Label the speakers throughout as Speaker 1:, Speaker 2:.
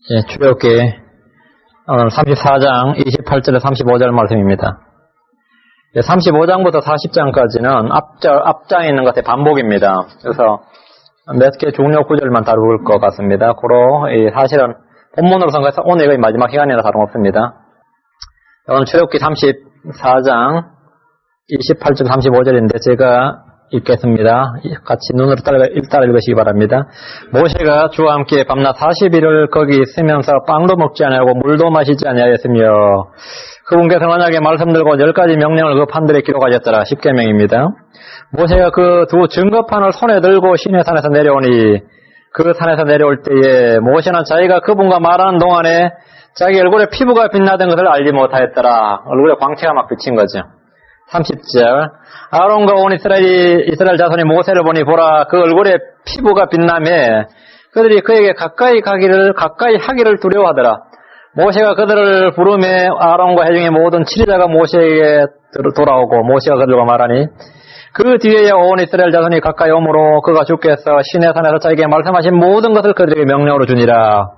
Speaker 1: 출애굽기 오늘 34장 28절에서 35절 말씀입니다. 35장부터 40장까지는 앞장에 있는 것의 반복입니다. 그래서 몇 개 중요 구절만 다룰 것 같습니다. 사실은 본문으로 생각해서 오늘 이거 마지막 시간이라 다름없습니다. 오늘 출애굽기 34장 28절 35절인데 제가 읽겠습니다. 같이 눈으로 따라 읽으시기 바랍니다. 모세가 주와 함께 밤낮 40일을 거기 있으면서 빵도 먹지 아니하고 물도 마시지 아니하였으며 그분께서 만약에 말씀 들고 10가지 명령을 그 판들에 기록하셨더라. 10계명입니다. 모세가 그 두 증거판을 손에 들고 시내산에서 내려오니 그 산에서 내려올 때에 모세는 자기가 그분과 말하는 동안에 자기 얼굴에 피부가 빛나던 것을 알지 못하였더라. 얼굴에 광채가 막 비친 거죠. 30절 아론과 온 이스라엘 자손이 모세를 보니 보라 그 얼굴에 피부가 빛나매 그들이 그에게 가까이 하기를 두려워하더라. 모세가 그들을 부르매 아론과 회중의 모든 치리자가 모세에게 돌아오고 모세가 그들과 말하니 그 뒤에 온 이스라엘 자손이 가까이 오므로 그가 주께서 시내산에서 자기에게 말씀하신 모든 것을 그들에게 명령으로 주니라.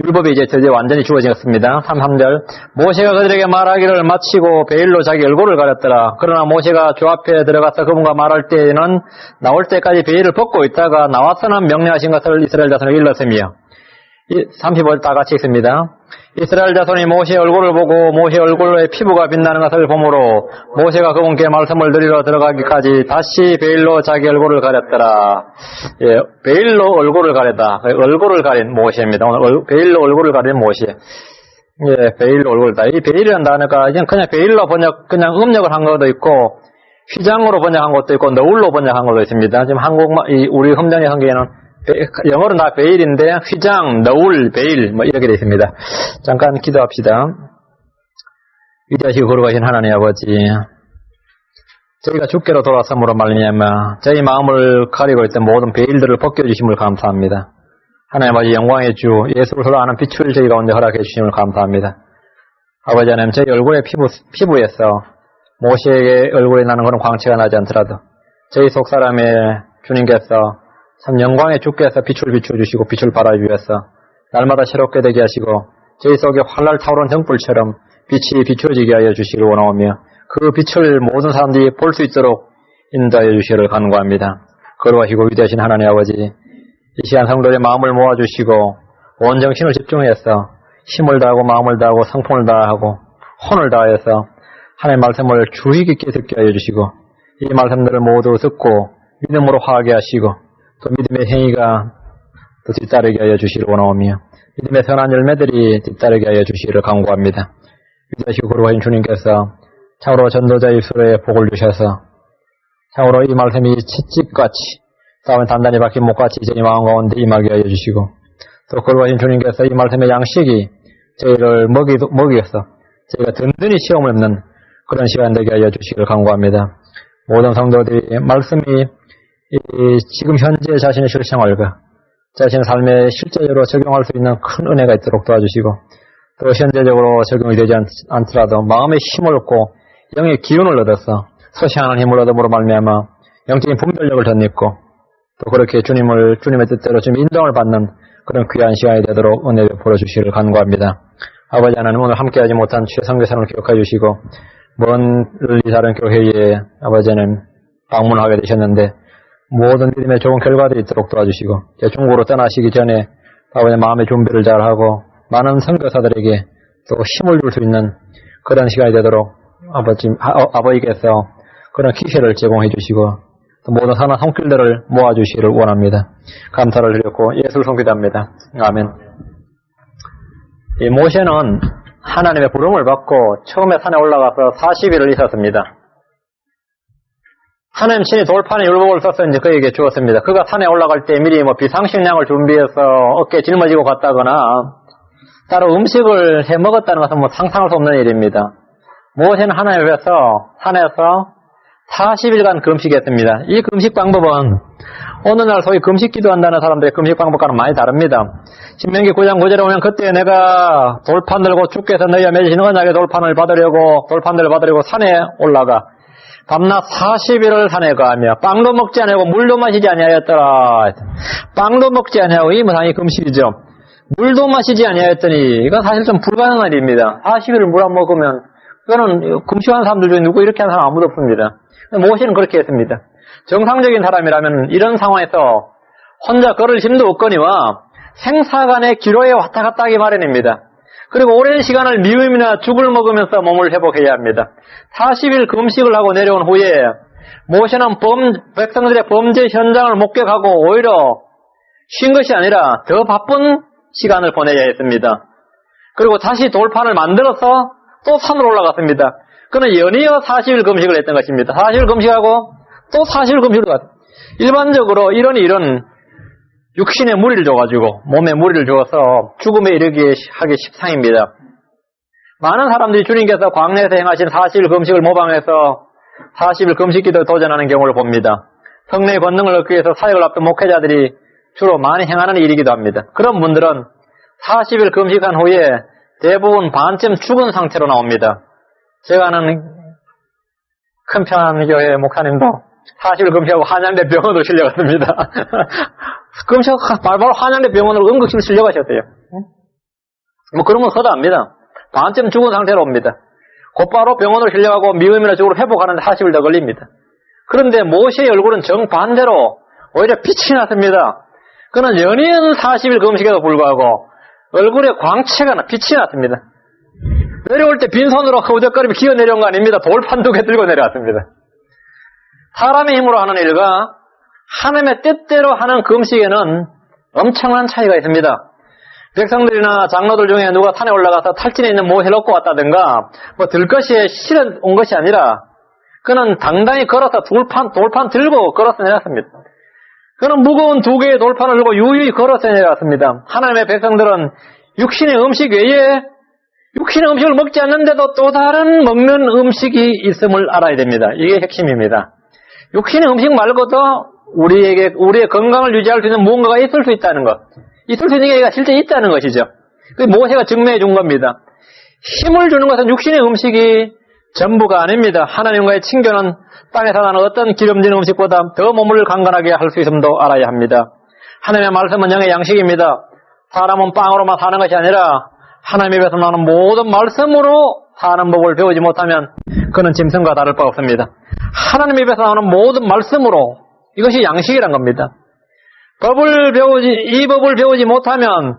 Speaker 1: 율법이 이제 드디어 완전히 주어졌습니다. 33절 모세가 그들에게 말하기를 마치고 베일로 자기 얼굴을 가렸더라. 그러나 모세가 주 앞에 들어가서 그분과 말할 때에는 나올 때까지 베일을 벗고 있다가 나와서는 명령하신 것을 이스라엘 자손에게 일렀으며 35절 다 같이 읽습니다. 이스라엘 자손이 모세의 얼굴을 보고 모세의 얼굴에 피부가 빛나는 것을 보므로 모세가 그분께 말씀을 드리러 들어가기까지 다시 베일로 자기 얼굴을 가렸더라. 베일로 얼굴을 가렸다. 얼굴을 가린 모세입니다. 오늘 베일로 얼굴을 가린 모세. 베일로 얼굴이다. 이 베일이라는 단어가 그냥 베일로 그냥 음력을 한 것도 있고 휘장으로 번역한 것도 있고 너울로 번역한 것도 있습니다. 지금 우리 흠정의 성경에는 영어로는 다 베일인데 휘장, 너울, 베일 이렇게 되어 있습니다. 잠깐 기도합시다. 위대하시고 거룩하신 하나님 아버지, 저희가 주께로 돌아섬으로 말미암아 저희 마음을 가리고 있던 모든 베일들을 벗겨주심을 감사합니다. 하나님 아버지 영광의 주 예수를 서로 아는 빛을 저희 가운데 허락해 주심을 감사합니다. 아버지 하나님 저희 얼굴의 피부에서 모세의 얼굴에 나는 그런 광채가 나지 않더라도 저희 속사람의 주님께서 참 영광의 주께서 빛을 비춰주시고 빛을 발하주셔서 날마다 새롭게 되게 하시고 저희 속에 활날 타오르는 등불처럼 빛이 비춰지게 하여 주시기를 원하오며 그 빛을 모든 사람들이 볼 수 있도록 인도하여 주시기를 간구합니다. 거룩하시고 위대하신 하나님 아버지, 이 시간 성도의 마음을 모아주시고 온 정신을 집중해서 힘을 다하고 마음을 다하고 성품을 다하고 혼을 다해서 하나님의 말씀을 주의 깊게 듣게 하여 주시고 이 말씀들을 모두 듣고 믿음으로 화하게 하시고 또 믿음의 행위가 또 뒤따르게 하여 주시기를 원하오며 믿음의 선한 열매들이 뒤따르게 하여 주시기를 간구합니다. 위대하시고 거룩하신 주님께서 참으로 전도자의 수레에 복을 주셔서 참으로 이 말씀이 채찍같이 다음에 단단히 박힌 목같이 저희 마음 가운데 임하게 하여 주시고 또 거룩하신 주님께서 이 말씀의 양식이 저희를 먹여서 저희가 든든히 시험을 없는 그런 시간 되게 하여 주시기를 간구합니다. 모든 성도들이 말씀이 지금 현재 자신의 실생활과 자신의 삶에 실제적으로 적용할 수 있는 큰 은혜가 있도록 도와주시고 또 현재적으로 적용이 되지 않더라도 마음의 힘을 얻고 영의 기운을 얻어서 서시하는 힘을 얻음으로 말미암아 영적인 분별력을 덧입고 또 그렇게 주님의 뜻대로 좀 인정을 받는 그런 귀한 시간이 되도록 은혜 베풀어 주시기를 간구합니다. 아버지 하나님 오늘 함께하지 못한 최선교사님을 기억해 주시고 멀리 다른 교회에 아버지 하나님 방문하게 되셨는데 모든 믿음의 좋은 결과들이 있도록 도와주시고 중국으로 떠나시기 전에 아버지의 마음의 준비를 잘하고 많은 선교사들에게 또 힘을 줄 수 있는 그런 시간이 되도록 아버지께서 그런 기회를 제공해 주시고 또 모든 선한 손길들을 모아주시기를 원합니다. 감사를 드렸고 예수를 섬기답니다. 아멘. 이 모세는 하나님의 부름을 받고 처음에 산에 올라가서 40일을 있었습니다. 하나님 친히 돌판에 율법을 써서 이제 그에게 주었습니다. 그가 산에 올라갈 때 미리 비상식량을 준비해서 어깨에 짊어지고 갔다거나 따로 음식을 해 먹었다는 것은 상상할 수 없는 일입니다. 모세는 하나님 앞에서 산에서 40일간 금식했습니다. 이 금식 방법은 어느 날 소위 금식 기도한다는 사람들의 금식 방법과는 많이 다릅니다. 신명기 9장 9절에 보면 그때 내가 돌판 들고 주께서 너희와 맺으시는 언약의 돌판들을 받으려고 산에 올라가 밤낮 40일을 산에 가며 빵도 먹지 아니하고 물도 마시지 아니하였더라. 빵도 먹지 아니하고 이 무상히 금식이죠. 물도 마시지 아니하였더니 이건 사실 좀 불가능한 일입니다. 40일을 물 안 먹으면 이거는 금식하는 사람들 중에 누구 이렇게 하는 사람 아무도 없습니다. 모세는 그렇게 했습니다. 정상적인 사람이라면 이런 상황에서 혼자 걸을 힘도 없거니와 생사간의 기로에 왔다 갔다 하기 마련입니다. 그리고 오랜 시간을 미음이나 죽을 먹으면서 몸을 회복해야 합니다. 40일 금식을 하고 내려온 후에 모세는 백성들의 범죄 현장을 목격하고 오히려 쉰 것이 아니라 더 바쁜 시간을 보내야 했습니다. 그리고 다시 돌판을 만들어서 또 산으로 올라갔습니다. 그는 연이어 40일 금식을 했던 것입니다. 40일 금식하고 또 40일 금식을 갔습니다. 일반적으로 이런 일은 육신에 무리를 줘가지고 몸에 무리를 주어서 죽음에 이르게 하기 십상입니다. 많은 사람들이 주님께서 광야에서 행하신 40일 금식을 모방해서 40일 금식기도에 도전하는 경우를 봅니다. 성례의 권능을 얻기 위해서 사역을 앞둔 목회자들이 주로 많이 행하는 일이기도 합니다. 그런 분들은 40일 금식한 후에 대부분 반쯤 죽은 상태로 나옵니다. 제가 아는 큰편안교회 목사님도 40일 금식하고 한양대 병원으로 실려갔습니다. 금식 바로 한양대 병원으로 응급실 실려가셨대요. 뭐 그런 건 허다합니다. 반쯤 죽은 상태로 옵니다. 곧바로 병원으로 실려가고 미음이나 죽으로 회복하는데 40일 더 걸립니다. 그런데 모세의 얼굴은 정반대로 오히려 빛이 났습니다. 그는 연이은 40일 금식에도 불구하고 얼굴에 광채가 나, 빛이 났습니다. 내려올 때 빈손으로 허우적거리며 기어 내려온 거 아닙니다. 돌판 2개 들고 내려왔습니다. 사람의 힘으로 하는 일과 하나님의 뜻대로 하는 금식에는 엄청난 차이가 있습니다. 백성들이나 장로들 중에 누가 산에 올라가서 탈진에 있는 모세를 얻고 왔다든가 뭐 들것이 실어 온 것이 아니라 그는 당당히 걸어서 돌판 들고 걸어서 내려왔습니다. 그는 무거운 2개의 돌판을 들고 유유히 걸어서 내려왔습니다. 하나님의 백성들은 육신의 음식 외에 육신의 음식을 먹지 않는데도 또 다른 먹는 음식이 있음을 알아야 됩니다. 이게 핵심입니다. 육신의 음식 말고도 우리의 건강을 유지할 수 있는 무언가가 있을 수 있다는 것. 있을 수 있는 게 실제 있다는 것이죠. 그게 모세가 증명해 준 겁니다. 힘을 주는 것은 육신의 음식이 전부가 아닙니다. 하나님과의 친교는 땅에서 나는 어떤 기름진 음식보다 더 몸을 강건하게 할 수 있음도 알아야 합니다. 하나님의 말씀은 영의 양식입니다. 사람은 빵으로만 사는 것이 아니라 하나님의 입에서 나오는 모든 말씀으로 사는 법을 배우지 못하면 그는 짐승과 다를 바 없습니다. 하나님의 입에서 나오는 모든 말씀으로 이것이 양식이란 겁니다. 이 법을 배우지 못하면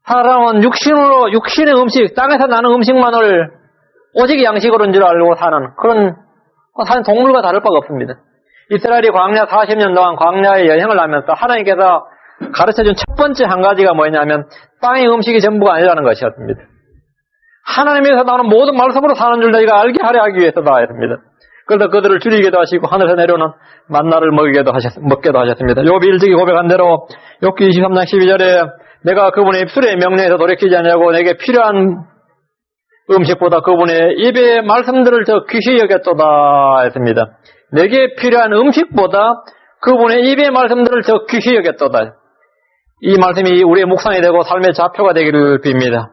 Speaker 1: 사람은 육신의 음식, 땅에서 나는 음식만을 오직 양식으로인 줄 알고 사는 그런 동물과 다를 바가 없습니다. 이스라엘이 광야 40년 동안 광야에 여행을 하면서 하나님께서 가르쳐준 첫 번째 한 가지가 뭐냐면 땅의 음식이 전부가 아니라는 것이었습니다. 하나님에서 나오는 모든 말씀으로 사는 줄 너희가 알게 하려 하기 위해서다 했습니다. 그래서 그들을 줄이기도 하시고 하늘에서 내려오는 만나를 먹게도 하셨습니다. 욥이 일찍이 고백한 대로 욥기 23장 12절에 내가 그분의 입술의 명령에서 돌이키지 않냐고 내게 필요한 음식보다 그분의 입의 말씀들을 더 귀시 여겼도다 했습니다. 내게 필요한 음식보다 그분의 입의 말씀들을 더 귀시 여겼도다. 이 말씀이 우리의 묵상이 되고 삶의 좌표가 되기를 빕니다.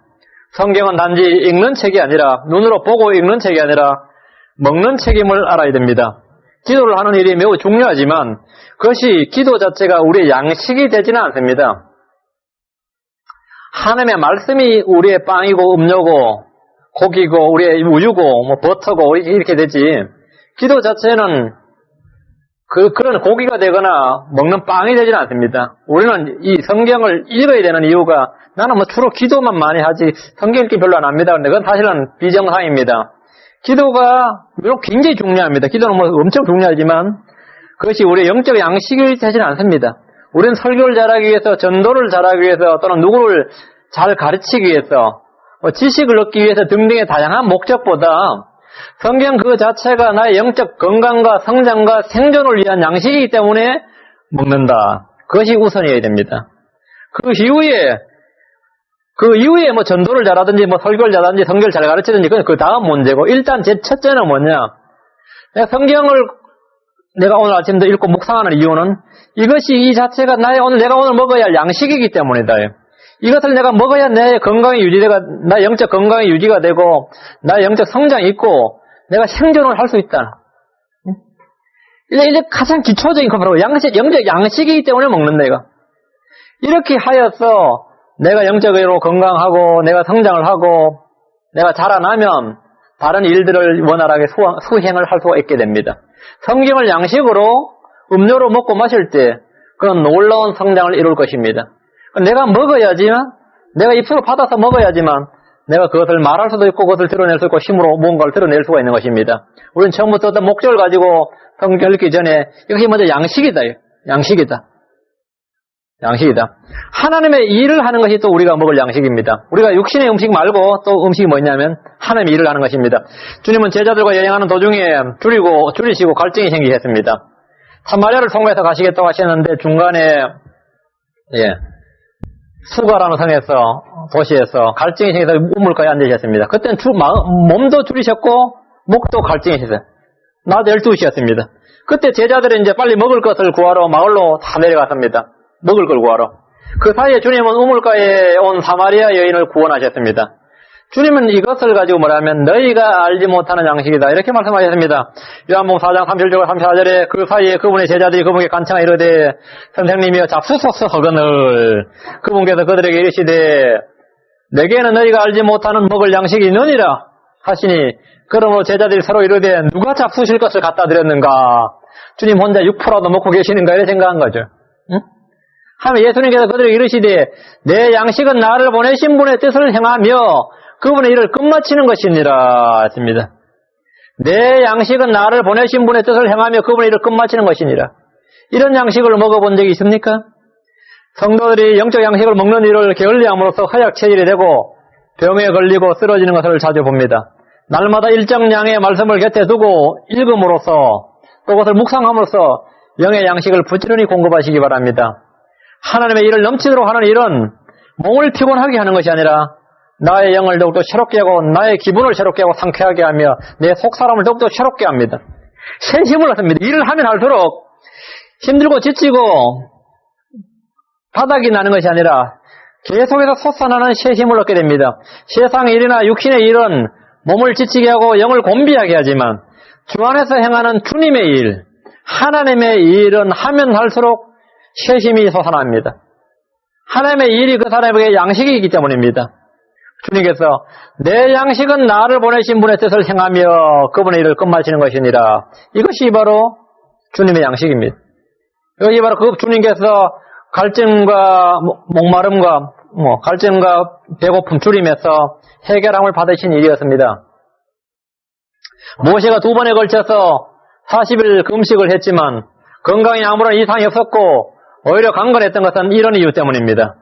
Speaker 1: 성경은 단지 읽는 책이 아니라 눈으로 보고 읽는 책이 아니라 먹는 책임을 알아야 됩니다. 기도를 하는 일이 매우 중요하지만 그것이 기도 자체가 우리의 양식이 되지는 않습니다. 하나님의 말씀이 우리의 빵이고 음료고 고기고 우리의 우유고 뭐 버터고 이렇게 되지 기도 자체는 그런 고기가 되거나 먹는 빵이 되지는 않습니다. 우리는 이 성경을 읽어야 되는 이유가 나는 뭐 주로 기도만 많이 하지 성경 읽기 별로 안 합니다. 근데 그건 사실은 비정상입니다. 기도가 물론 굉장히 중요합니다. 기도는 뭐 엄청 중요하지만 그것이 우리의 영적 양식이 되지는 않습니다. 우리는 설교를 잘하기 위해서 전도를 잘하기 위해서 또는 누구를 잘 가르치기 위해서 지식을 얻기 위해서 등등의 다양한 목적보다 성경 그 자체가 나의 영적 건강과 성장과 생존을 위한 양식이기 때문에 먹는다. 그것이 우선이어야 됩니다. 그 이후에 뭐 전도를 잘하든지 뭐 설교를 잘하든지 성경을 잘 가르치든지 그건 그 다음 문제고 일단 제 첫째는 뭐냐? 성경을 내가 오늘 아침도 읽고 묵상하는 이유는 이것이 이 자체가 내가 오늘 먹어야 할 양식이기 때문이다. 이것을 내가 먹어야 내 건강이 나 영적 건강이 유지가 되고, 나의 영적 성장이 있고, 내가 생존을 할 수 있다. 이제 가장 기초적인 것으로 영적 양식이기 때문에 먹는다, 이거. 이렇게 하여서 내가 영적으로 건강하고 내가 성장을 하고 내가 자라나면 다른 일들을 원활하게 수행을 할 수가 있게 됩니다. 성경을 양식으로 음료로 먹고 마실 때 그런 놀라운 성장을 이룰 것입니다. 내가 먹어야지만, 내가 입술로 받아서 먹어야지만 내가 그것을 말할 수도 있고 그것을 드러낼 수 있고 힘으로 무언가를 드러낼 수가 있는 것입니다. 우리는 처음부터 어떤 목적을 가지고 성경을 읽기 전에 이것이 먼저 양식이다. 양식이다. 양식이다. 하나님의 일을 하는 것이 또 우리가 먹을 양식입니다. 우리가 육신의 음식 말고 또 음식이 뭐냐면 하나님의 일을 하는 것입니다. 주님은 제자들과 여행하는 도중에 줄이시고 갈증이 생기게 했습니다. 사마리아를 통과해서 가시겠다고 하셨는데 중간에 수가라는 성에서 도시에서 갈증이 생겨서 우물가에 앉으셨습니다. 그때는 몸도 줄이셨고 목도 갈증이 있었어요. 낮 12시였습니다. 그때 제자들은 이제 빨리 먹을 것을 구하러 마을로 다 내려갔습니다. 먹을 걸 구하러. 그 사이에 주님은 우물가에 온 사마리아 여인을 구원하셨습니다. 주님은 이것을 가지고 뭐라면 너희가 알지 못하는 양식이다 이렇게 말씀하셨습니다. 요한복음 4장 37절 34절에 그 사이에 그분의 제자들이 그분에게 간청하 이르되 선생님이여 잡수소서 하거늘 그분께서 그들에게 이르시되 내게는 너희가 알지 못하는 먹을 양식이 있느니라 하시니 그러므로 제자들이 서로 이르되 누가 잡수실 것을 갖다 드렸는가? 주님 혼자 6%라도 먹고 계시는가 이렇게 생각한 거죠. 응? 하면 예수님께서 그들에게 이르시되 내 양식은 나를 보내신 분의 뜻을 행하며 그분의 일을 끝마치는 것이니라 했습니다. 내 양식은 나를 보내신 분의 뜻을 행하며 그분의 일을 끝마치는 것이니라. 이런 양식을 먹어본 적이 있습니까? 성도들이 영적 양식을 먹는 일을 게을리함으로써 허약 체질이 되고 병에 걸리고 쓰러지는 것을 자주 봅니다. 날마다 일정량의 말씀을 곁에 두고 읽음으로써 또 그것을 묵상함으로써 영의 양식을 부지런히 공급하시기 바랍니다. 하나님의 일을 넘치도록 하는 일은 몸을 피곤하게 하는 것이 아니라 나의 영을 더욱더 새롭게 하고 나의 기분을 새롭게 하고 상쾌하게 하며 내 속사람을 더욱더 새롭게 합니다. 새 힘을 얻습니다. 일을 하면 할수록 힘들고 지치고 바닥이 나는 것이 아니라 계속해서 솟아나는 새 힘을 얻게 됩니다. 세상의 일이나 육신의 일은 몸을 지치게 하고 영을 곤비하게 하지만 주 안에서 행하는 주님의 일, 하나님의 일은 하면 할수록 새 힘이 솟아납니다. 하나님의 일이 그 사람에게 양식이기 때문입니다. 주님께서 내 양식은 나를 보내신 분의 뜻을 행하며 그분의 일을 끝마치는 것이니라. 이것이 바로 주님의 양식입니다. 이것이 바로 그 주님께서 갈증과 목마름과 갈증과 배고픔 줄임에서 해결함을 받으신 일이었습니다. 모세가 2번에 걸쳐서 40일 금식을 했지만 건강에 아무런 이상이 없었고 오히려 강건했던 것은 이런 이유 때문입니다.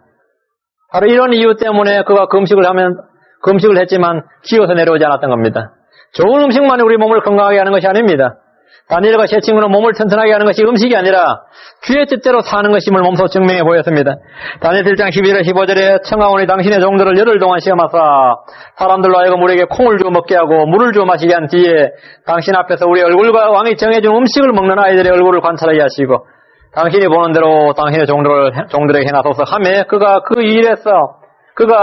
Speaker 1: 바로 이런 이유 때문에 그가 금식을 했지만 기어서 내려오지 않았던 겁니다. 좋은 음식만이 우리 몸을 건강하게 하는 것이 아닙니다. 다니엘과 세 친구는 몸을 튼튼하게 하는 것이 음식이 아니라 주의 뜻대로 사는 것임을 몸소 증명해 보였습니다. 다니엘 1장 11절 15절에 청하오니 당신의 종들을 열흘 동안 시험하사 사람들로 하여금 우리에게 콩을 주어 먹게 하고 물을 주어 마시게 한 뒤에 당신 앞에서 우리 얼굴과 왕이 정해준 음식을 먹는 아이들의 얼굴을 관찰하게 하시고 당신이 보는 대로 당신의 종들에게 행하소서 하며 그가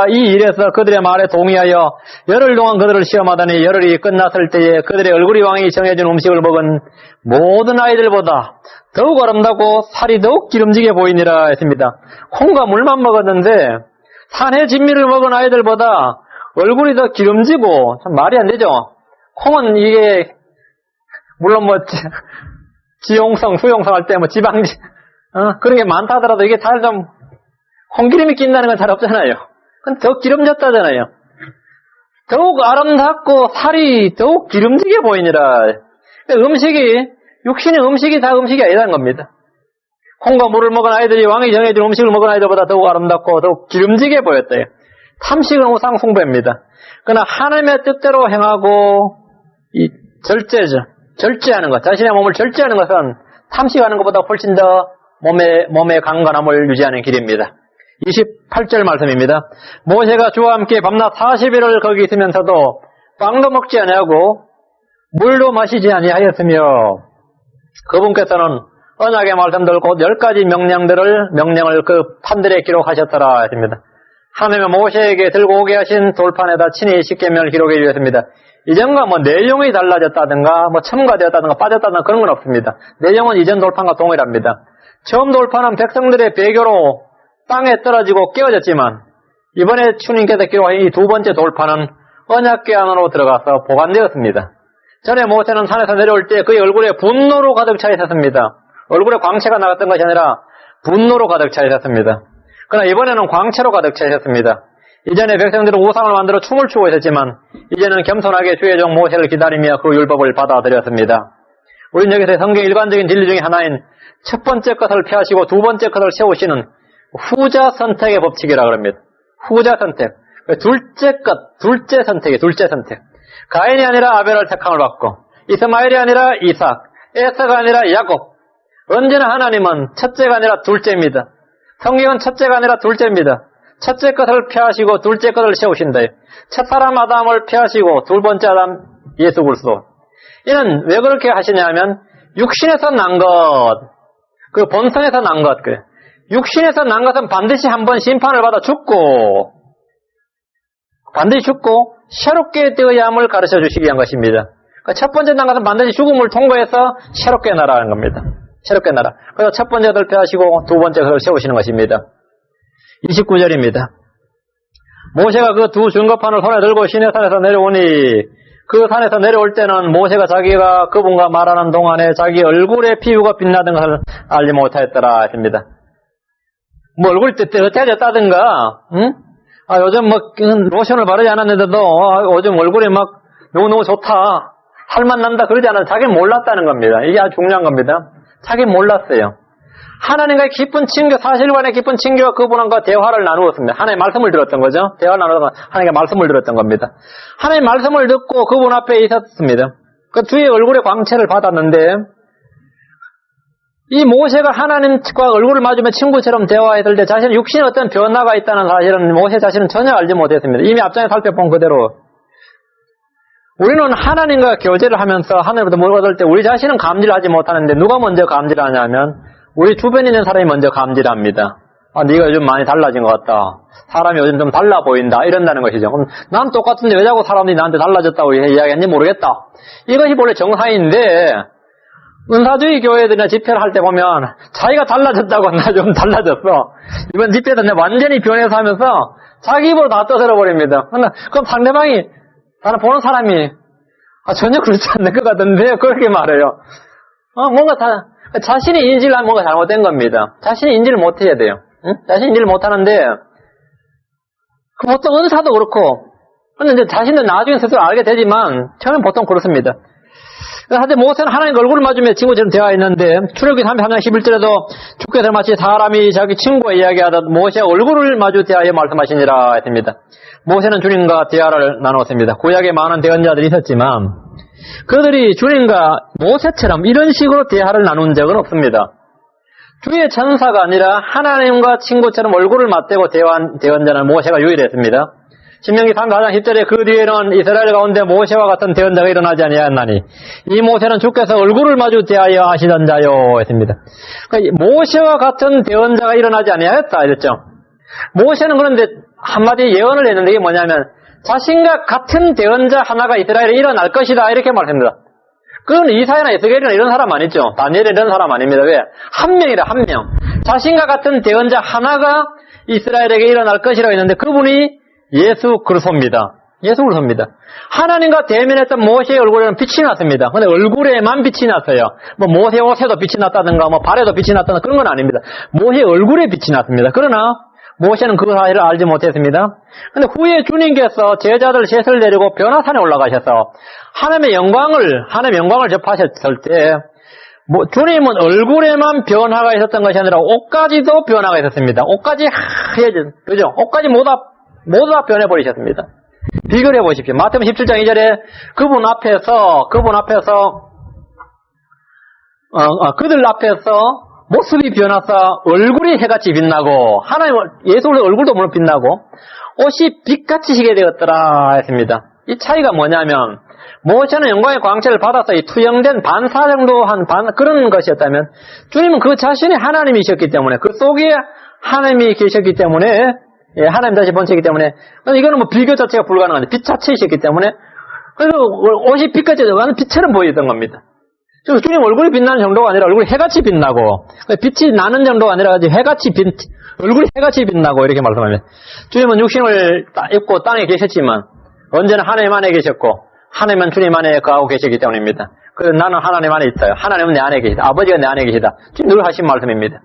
Speaker 1: 이 일에서 그들의 말에 동의하여 열흘 동안 그들을 시험하더니 열흘이 끝났을 때에 그들의 얼굴이 왕이 정해준 음식을 먹은 모든 아이들보다 더욱 아름답고 살이 더욱 기름지게 보이니라 했습니다. 콩과 물만 먹었는데 산의 진미를 먹은 아이들보다 얼굴이 더 기름지고 참 말이 안 되죠. 콩은 이게 물론 지용성, 수용성 할 때 지방지 그런 게 많다 하더라도 이게 잘 좀 콩기름이 낀다는 건 잘 없잖아요. 그건 더 기름졌다잖아요. 더욱 아름답고 살이 더욱 기름지게 보이니라. 육신의 음식이 다 음식이 아니라는 겁니다. 콩과 물을 먹은 아이들이 왕이 정해준 음식을 먹은 아이들보다 더욱 아름답고 더욱 기름지게 보였대요. 탐식은 우상 숭배입니다. 그러나 하나님의 뜻대로 행하고 이 절제하는 것, 자신의 몸을 절제하는 것은 탐식하는 것보다 훨씬 더 몸의 강건함을 유지하는 길입니다. 28절 말씀입니다. 모세가 주와 함께 밤낮 40일을 거기 있으면서도 빵도 먹지 아니하고 물도 마시지 아니하였으며 그분께서는 언약의 말씀들 곧 10가지 명령을 그 판들에 기록하셨더라 했습니다. 하나님은 모세에게 들고 오게 하신 돌판에다 친히 십계명을 기록해 주셨습니다. 이전과 내용이 달라졌다든가 첨가되었다든가 빠졌다든가 그런 건 없습니다. 내용은 이전 돌판과 동일합니다. 처음 돌판은 백성들의 배교로 땅에 떨어지고 깨어졌지만 이번에 주님께서 기록한 이 두 번째 돌파는 언약궤 안으로 들어가서 보관되었습니다. 전에 모세는 산에서 내려올 때 그의 얼굴에 분노로 가득 차 있었습니다. 얼굴에 광채가 나갔던 것이 아니라 분노로 가득 차 있었습니다. 그러나 이번에는 광채로 가득 차 있었습니다. 이전에 백성들은 우상을 만들어 춤을 추고 있었지만 이제는 겸손하게 주의 종 모세를 기다리며 그 율법을 받아들였습니다. 우리는 여기서 성경 일반적인 진리 중에 하나인 첫 번째 것을 폐하시고 두 번째 것을 세우시는 후자 선택의 법칙이라고 합니다. 후자 선택. 둘째 것, 둘째 선택이 둘째 선택. 가인이 아니라 아벨을 택함을 받고 이스마엘이 아니라 이삭, 에서가 아니라 야곱. 언제나 하나님은 첫째가 아니라 둘째입니다. 성경은 첫째가 아니라 둘째입니다. 첫째 것을 폐하시고 둘째 것을 세우신다. 첫 사람 아담을 폐하시고 두 번째 아담 예수 그리스도. 이는 왜 그렇게 하시냐면 육신에서 난 것, 그 본성에서 난 것, 그래. 육신에서 난 것은 반드시 한번 심판을 받아 죽고 반드시 죽고 새롭게 되어야 함을 가르쳐 주시기 위한 것입니다. 그러니까 첫 번째 난 것은 반드시 죽음을 통과해서 새롭게 나라는 겁니다. 새롭게 나라. 그래서 첫 번째 것을 폐하시고 두 번째 것을 세우시는 것입니다. 29절입니다. 모세가 그 두 증거판을 손에 들고 시내산에서 내려오니 그 산에서 내려올 때는 모세가 자기가 그분과 말하는 동안에 자기 얼굴에 피부가 빛나던 것을 알지 못하였더라 했습니다. 뭐 얼굴이 뜨뜻해졌다든가, 응? 요즘 뭐 로션을 바르지 않았는데도 요즘 얼굴이 막 너무너무 좋다, 살만 난다 그러지 않아도 자기는 몰랐다는 겁니다. 이게 아주 중요한 겁니다. 자기는 몰랐어요. 하나님과의 깊은 친교, 사실관의 깊은 친교와 그분과 대화를 나누었습니다. 하나님의 말씀을 들었던 거죠. 대화를 나누다가 하나님의 말씀을 들었던 겁니다. 하나님의 말씀을 듣고 그분 앞에 있었습니다. 그 주의 얼굴의 광채를 받았는데 이 모세가 하나님과 얼굴을 마주며 친구처럼 대화했을 때 자신의 육신에 어떤 변화가 있다는 사실은 모세 자신은 전혀 알지 못했습니다. 이미 앞전에 살펴본 그대로 우리는 하나님과 교제를 하면서 하늘부터 뭘 얻을 때 우리 자신은 감지를 하지 못하는데 누가 먼저 감지를 하냐면 우리 주변에 있는 사람이 먼저 감지를 합니다. 네가 요즘 많이 달라진 것 같다. 사람이 요즘 좀 달라 보인다. 이런다는 것이죠. 그럼 난 똑같은데 왜 자꾸 사람들이 나한테 달라졌다고 이야기하는지 모르겠다. 이것이 원래 정상인데 은사주의 교회들이나 집회를 할 때 보면 자기가 달라졌다고 나 좀 달라졌어. 이번 집회도 내가 완전히 변해서 하면서 자기 입으로 다 떠들어 버립니다. 그럼 상대방이 나는 보는 사람이 전혀 그렇지 않는 것 같은데 그렇게 말해요. 뭔가 자신이 인지를 하면 뭔가 잘못된 겁니다. 자신이 인지를 못해야 돼요. 응? 자신이 인지를 못하는데 보통 은사도 그렇고 근데 자신도 나중에 스스로 알게 되지만 처음엔 보통 그렇습니다. 하여튼 모세는 하나님과 얼굴을 마주며 친구처럼 대화했는데 출애굽기 33장 11절에도 주께서 마치 사람이 자기 친구와 이야기하듯 모세의 얼굴을 마주 대하여 말씀하시니라 했습니다. 모세는 주님과 대화를 나누었습니다. 구약에 많은 대언자들이 있었지만 그들이 주님과 모세처럼 이런 식으로 대화를 나눈 적은 없습니다. 주의 천사가 아니라 하나님과 친구처럼 얼굴을 맞대고 대화한 대언자는 모세가 유일했습니다. 신명기 34장 10절에 그 뒤에는 이스라엘 가운데 모세와 같은 대언자가 일어나지 아니하였나니 이 모세는 주께서 얼굴을 마주 대하여 하시던 자요 했습니다. 그러니까 모세와 같은 대언자가 일어나지 아니하였다 이랬죠. 모세는 그런데 한마디 예언을 했는데 이게 뭐냐면 자신과 같은 대언자 하나가 이스라엘에 일어날 것이다 이렇게 말합니다. 그건 이사야나 에스겔이나 이런 사람 아니죠. 다니엘이 이런 사람 아닙니다. 왜? 한 명이라 한 명. 자신과 같은 대언자 하나가 이스라엘에게 일어날 것이라고 했는데 그분이 예수 그리스도입니다. 예수 그리스도입니다. 하나님과 대면했던 모세의 얼굴에는 빛이 났습니다. 근데 얼굴에만 빛이 났어요. 뭐 모세 옷에도 빛이 났다든가 뭐 발에도 빛이 났다든가 그런 건 아닙니다. 모세의 얼굴에 빛이 났습니다. 그러나 모세는 그 사실을 알지 못했습니다. 근데 후에 주님께서 제자들 셋을 데리고 변화산에 올라가셔서 하나님의 영광을 접하셨을 때 주님은 얼굴에만 변화가 있었던 것이 아니라 옷까지도 변화가 있었습니다. 옷까지 하얘진, 그죠? 옷까지 모두 다 변해버리셨습니다. 비교를 해보십시오. 마태복음 17장 2절에 그들 앞에서 모습이 변화서 얼굴이 해같이 빛나고 예수의 얼굴도 물론 빛나고 옷이 빛같이 희게 되었더라 했습니다. 이 차이가 뭐냐면 모세는 영광의 광채를 받아서 이 투영된 반사 정도 그런 것이었다면 주님은 그 자신이 하나님이셨기 때문에 그 속에 하나님이 계셨기 때문에 하나님 다시 본체이기 때문에 이거는 뭐 비교 자체가 불가능한데 빛 자체이셨기 때문에 그래서 옷이 빛같이 완전 빛처럼 보이던 겁니다. 주님 얼굴이 빛나는 정도가 아니라 얼굴이 해같이 빛나고, 빛이 나는 정도가 아니라 얼굴이 해같이 빛나고 이렇게 말씀합니다. 주님은 육신을 입고 땅에 계셨지만 언제나 하나님 안에 계셨고 하나님은 주님 안에 거하고 계시기 때문입니다. 그래서 나는 하나님 안에 있다. 하나님은 내 안에 계시다. 아버지가 내 안에 계시다. 지금 늘 하신 말씀입니다.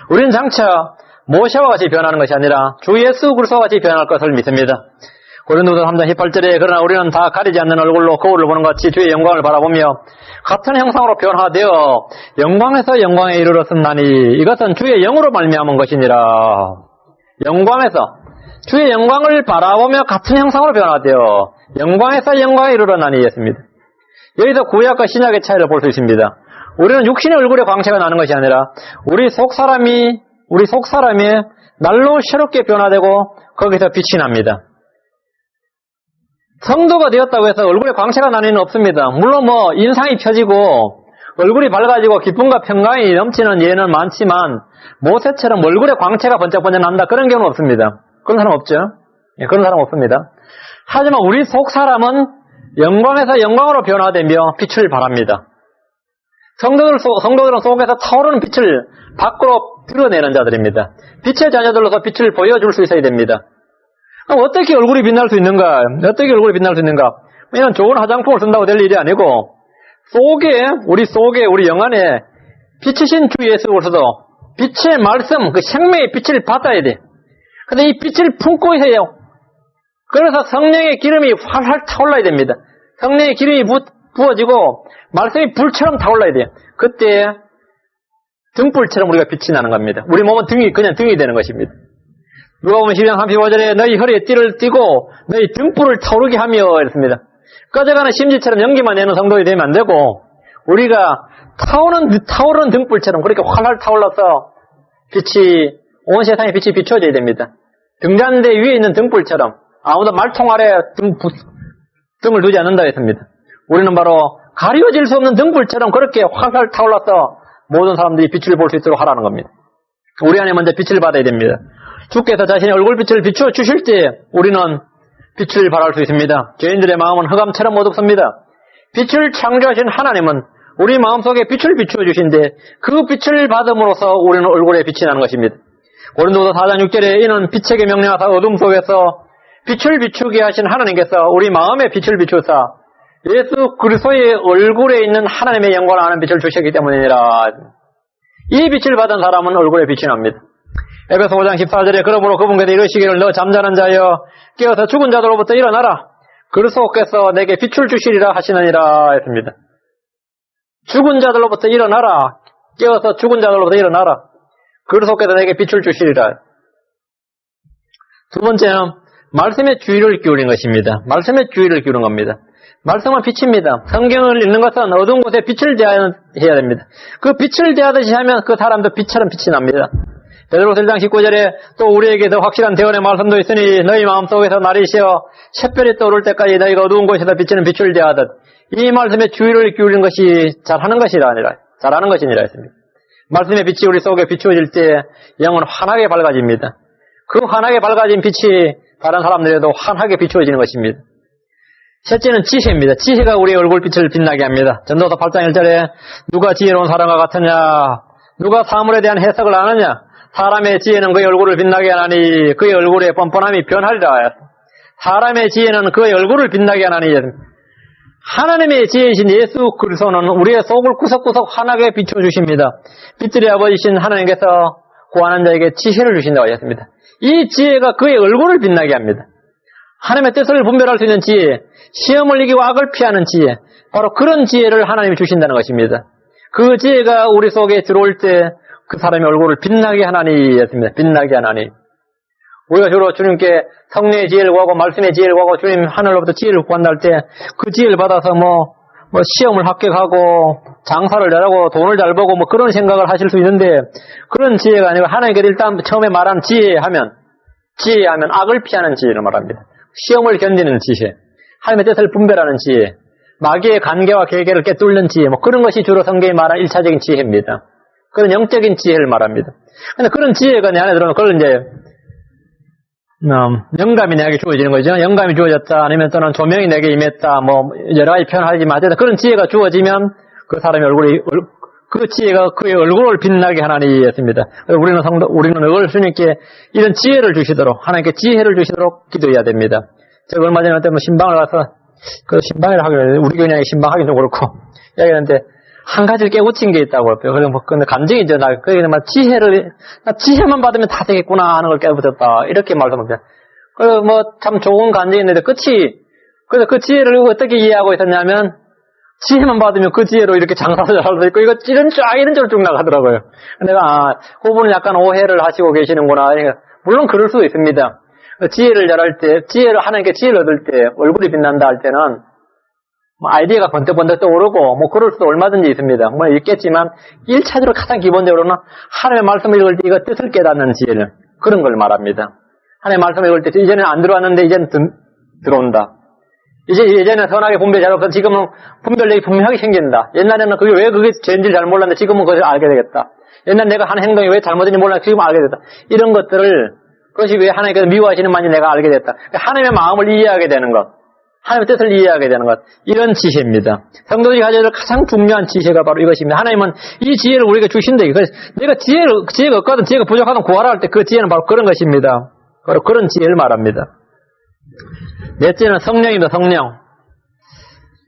Speaker 1: 우리는 장차 모세와 같이 변하는 것이 아니라 주 예수 그리스도와 같이 변할 것을 믿습니다. 고린도서 3장 18절에 그러나 우리는 다 가리지 않는 얼굴로 거울을 보는 것 같이 주의 영광을 바라보며 같은 형상으로 변화되어 영광에서 영광에 이르렀음나니 이것은 주의 영으로 말미암은 것이니라. 영광에서 주의 영광을 바라보며 같은 형상으로 변화되어 영광에서 영광에 이르렀나니 했습니다. 여기서 구약과 신약의 차이를 볼 수 있습니다. 우리는 육신의 얼굴에 광채가 나는 것이 아니라 우리 속 사람이 날로 새롭게 변화되고 거기서 빛이 납니다. 성도가 되었다고 해서 얼굴에 광채가 나는 일은 없습니다. 물론 인상이 펴지고 얼굴이 밝아지고 기쁨과 평강이 넘치는 예는 많지만 모세처럼 얼굴에 광채가 번쩍번쩍 난다 그런 경우는 없습니다. 그런 사람 없죠? 예, 그런 사람 없습니다. 하지만 우리 속 사람은 영광에서 영광으로 변화되며 빛을 발합니다. 성도들은 속에서 타오르는 빛을 밖으로 드러내는 자들입니다. 빛의 자녀들로서 빛을 보여줄 수 있어야 됩니다. 어떻게 얼굴이 빛날 수 있는가? 이건 좋은 화장품을 쓴다고 될 일이 아니고 우리 영 안에 빛이신 주 예수 그리스도 빛의 말씀, 그 생명의 빛을 받아야 돼. 근데 이 빛을 품고 있어요. 그래서 성령의 기름이 활활 타올라야 됩니다. 성령의 기름이 부어지고 말씀이 불처럼 타올라야 돼요. 그때 등불처럼 우리가 빛이 나는 겁니다. 우리 몸은 그냥 등이 되는 것입니다. 누가복음 12장 35절에 너희 허리에 띠를 띠고 너희 등불을 타오르게 하며 이랬습니다. 꺼져가는 심지처럼 연기만 내는 성도이 되면 안 되고 우리가 타오르는 등불처럼 그렇게 활활 타올라서 빛이 온 세상에 빛이 비춰져야 됩니다. 등잔대 위에 있는 등불처럼 아무도 말통 아래 등을 두지 않는다 했습니다. 우리는 바로 가려질 수 없는 등불처럼 그렇게 활활 타올라서 모든 사람들이 빛을 볼 수 있도록 하라는 겁니다. 우리 안에 먼저 빛을 받아야 됩니다. 주께서 자신의 얼굴빛을 비추어 주실 때 우리는 빛을 발할 수 있습니다. 죄인들의 마음은 흑암처럼 어둡습니다. 빛을 창조하신 하나님은 우리 마음속에 빛을 비추어 주신데 그 빛을 받음으로써 우리는 얼굴에 빛이 나는 것입니다. 고린도서 4장 6절에 이는 빛에게 명령하사 어둠 속에서 빛을 비추게 하신 하나님께서 우리 마음에 빛을 비추사 예수 그리스도의 얼굴에 있는 하나님의 영광을 아는 빛을 주셨기 때문이니라. 이 빛을 받은 사람은 얼굴에 빛이 납니다. 에베소 5장 14절에 그러므로 그분께서 이르시기를 너 잠자는 자여 깨어서 죽은 자들로부터 일어나라. 그리스도께서 내게 빛을 주시리라 하시느니라 했습니다. 죽은 자들로부터 일어나라. 깨어서 죽은 자들로부터 일어나라. 그리스도께서 내게 빛을 주시리라. 두 번째는 말씀의 주의를 기울인 것입니다. 말씀의 주의를 기울인 겁니다. 말씀은 빛입니다. 성경을 읽는 것은 어두운 곳에 빛을 대해야 됩니다. 그 빛을 대하듯이 하면 그 사람도 빛처럼 빛이 납니다. 베드로서 1장 19절에 또 우리에게 더 확실한 대언의 말씀도 있으니 너희 마음속에서 날이 새어 샛별이 떠오를 때까지 너희가 어두운 곳에서 비치는 빛을 대하듯 이 말씀에 주의를 기울이는 것이 잘하는 것이니라 했습니다. 말씀의 빛이 우리 속에 비추어질 때 영은 환하게 밝아집니다. 그 환하게 밝아진 빛이 다른 사람들에도 환하게 비추어지는 것입니다. 셋째는 지혜입니다. 지혜가 우리의 얼굴빛을 빛나게 합니다. 전도서 8장 1절에 누가 지혜로운 사람과 같으냐? 누가 사물에 대한 해석을 아느냐? 사람의 지혜는 그의 얼굴을 빛나게 하나니 그의 얼굴의 뻔뻔함이 변하리라. 사람의 지혜는 그의 얼굴을 빛나게 하나니 하나님의 지혜이신 예수 그리스도는 우리의 속을 구석구석 환하게 비춰주십니다. 빛들의 아버지신 하나님께서 구하는 자에게 지혜를 주신다고 하셨습니다. 이 지혜가 그의 얼굴을 빛나게 합니다. 하나님의 뜻을 분별할 수 있는 지혜, 시험을 이기고 악을 피하는 지혜, 바로 그런 지혜를 하나님이 주신다는 것입니다. 그 지혜가 우리 속에 들어올 때 그 사람의 얼굴을 빛나게 하나니 했습니다. 빛나게 하나니. 우리가 주로 주님께 성령의 지혜를 구하고 말씀의 지혜를 구하고 주님 하늘로부터 지혜를 구한다 할 때 그 지혜를 받아서 시험을 합격하고 장사를 잘하고 돈을 잘 벌고 그런 생각을 하실 수 있는데 그런 지혜가 아니고 하나님께서 일단 처음에 말한 지혜하면 악을 피하는 지혜를 말합니다. 시험을 견디는 지혜, 하나님의 뜻을 분별하는 지혜, 마귀의 관계와 계계를 깨뚫는 지혜, 그런 것이 주로 성경이 말한 1차적인 지혜입니다. 그런 영적인 지혜를 말합니다. 근데 그런 지혜가 내 안에 들어오면 그걸 이제 영감이 내게 주어지는 거죠. 영감이 주어졌다, 아니면 또는 조명이 내게 임했다, 여러 가지 표현하지만 그런 지혜가 주어지면 그 사람의 그 지혜가 그의 얼굴을 빛나게 하나니 했습니다. 우리는 어르신님께 이런 지혜를 주시도록, 하나님께 지혜를 주시도록 기도해야 됩니다. 제가 얼마 전에 신방을 가서, 신방을 하길래, 우리 교회에 신방하기는 좀 그렇고, 얘기했는데, 한 가지를 깨우친 게 있다고 그래요. 그래서 근데 감정이죠. 나 지혜만 받으면 다 되겠구나 하는 걸 깨우쳤다. 이렇게 말씀합니다. 그래서 참 좋은 감정인데, 그래서 그 지혜를 어떻게 이해하고 있었냐면, 지혜만 받으면 그 지혜로 이렇게 장사도 잘 돼 있고, 이런 쪽으로 쭉 나가더라고요. 내가, 그분은 약간 오해를 하시고 계시는구나. 물론 그럴 수도 있습니다. 지혜를 잘할 때, 하나님께 지혜를 얻을 때, 얼굴이 빛난다 할 때는, 아이디어가 번뜩번뜩 떠오르고, 그럴 수도 얼마든지 있습니다. 있겠지만, 1차적으로 가장 기본적으로는 하나님의 말씀을 읽을 때 이거 뜻을 깨닫는 지혜를, 그런 걸 말합니다. 하나님의 말씀을 읽을 때, 이전에는 안 들어왔는데, 이제는 들어온다. 예전에 선하게 분별 잘해서 지금은 분별력이 분명하게 생긴다. 옛날에는 그게 죄인지 잘 몰랐는데 지금은 그걸 알게 되겠다. 옛날 내가 하는 행동이 왜 잘못인지 몰랐는데 지금 알게 됐다. 이런 것들을, 그것이 왜 하나님께서 미워하시는 말인지 내가 알게 됐다. 하나님의 마음을 이해하게 되는 것. 하나님의 뜻을 이해하게 되는 것. 이런 지혜입니다. 성도들이 가져야 될 가장 중요한 지혜가 바로 이것입니다. 하나님은 이 지혜를 우리에게 주신다. 그래서 내가 지혜가 없거든, 지혜가 부족하든 구하라 할 때 그 지혜는 바로 그런 것입니다. 바로 그런 지혜를 말합니다. 넷째는 성령입니다. 성령.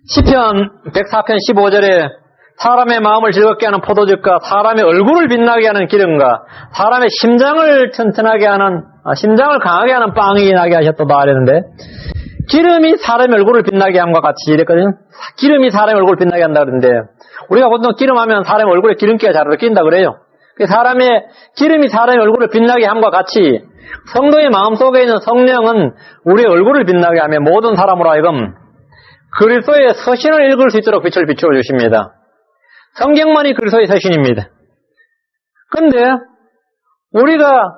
Speaker 1: 시편 104편 15절에 사람의 마음을 즐겁게 하는 포도즙과 사람의 얼굴을 빛나게 하는 기름과 사람의 심장을 튼튼하게 하는, 심장을 강하게 하는 빵이 나게 하셨다 하랬는데, 기름이 사람의 얼굴을 빛나게 함과 같이 이랬거든요. 기름이 사람의 얼굴을 빛나게 한다 그러는데, 우리가 보통 기름하면 사람의 얼굴에 기름기가 잘 끼인다 그래요. 기름이 사람의 얼굴을 빛나게 함과 같이 성도의 마음속에 있는 성령은 우리의 얼굴을 빛나게 하며 모든 사람으로 하여금 그리스도의 서신을 읽을 수 있도록 빛을 비추어 주십니다. 성경만이 그리스도의 서신입니다. 그런데 우리가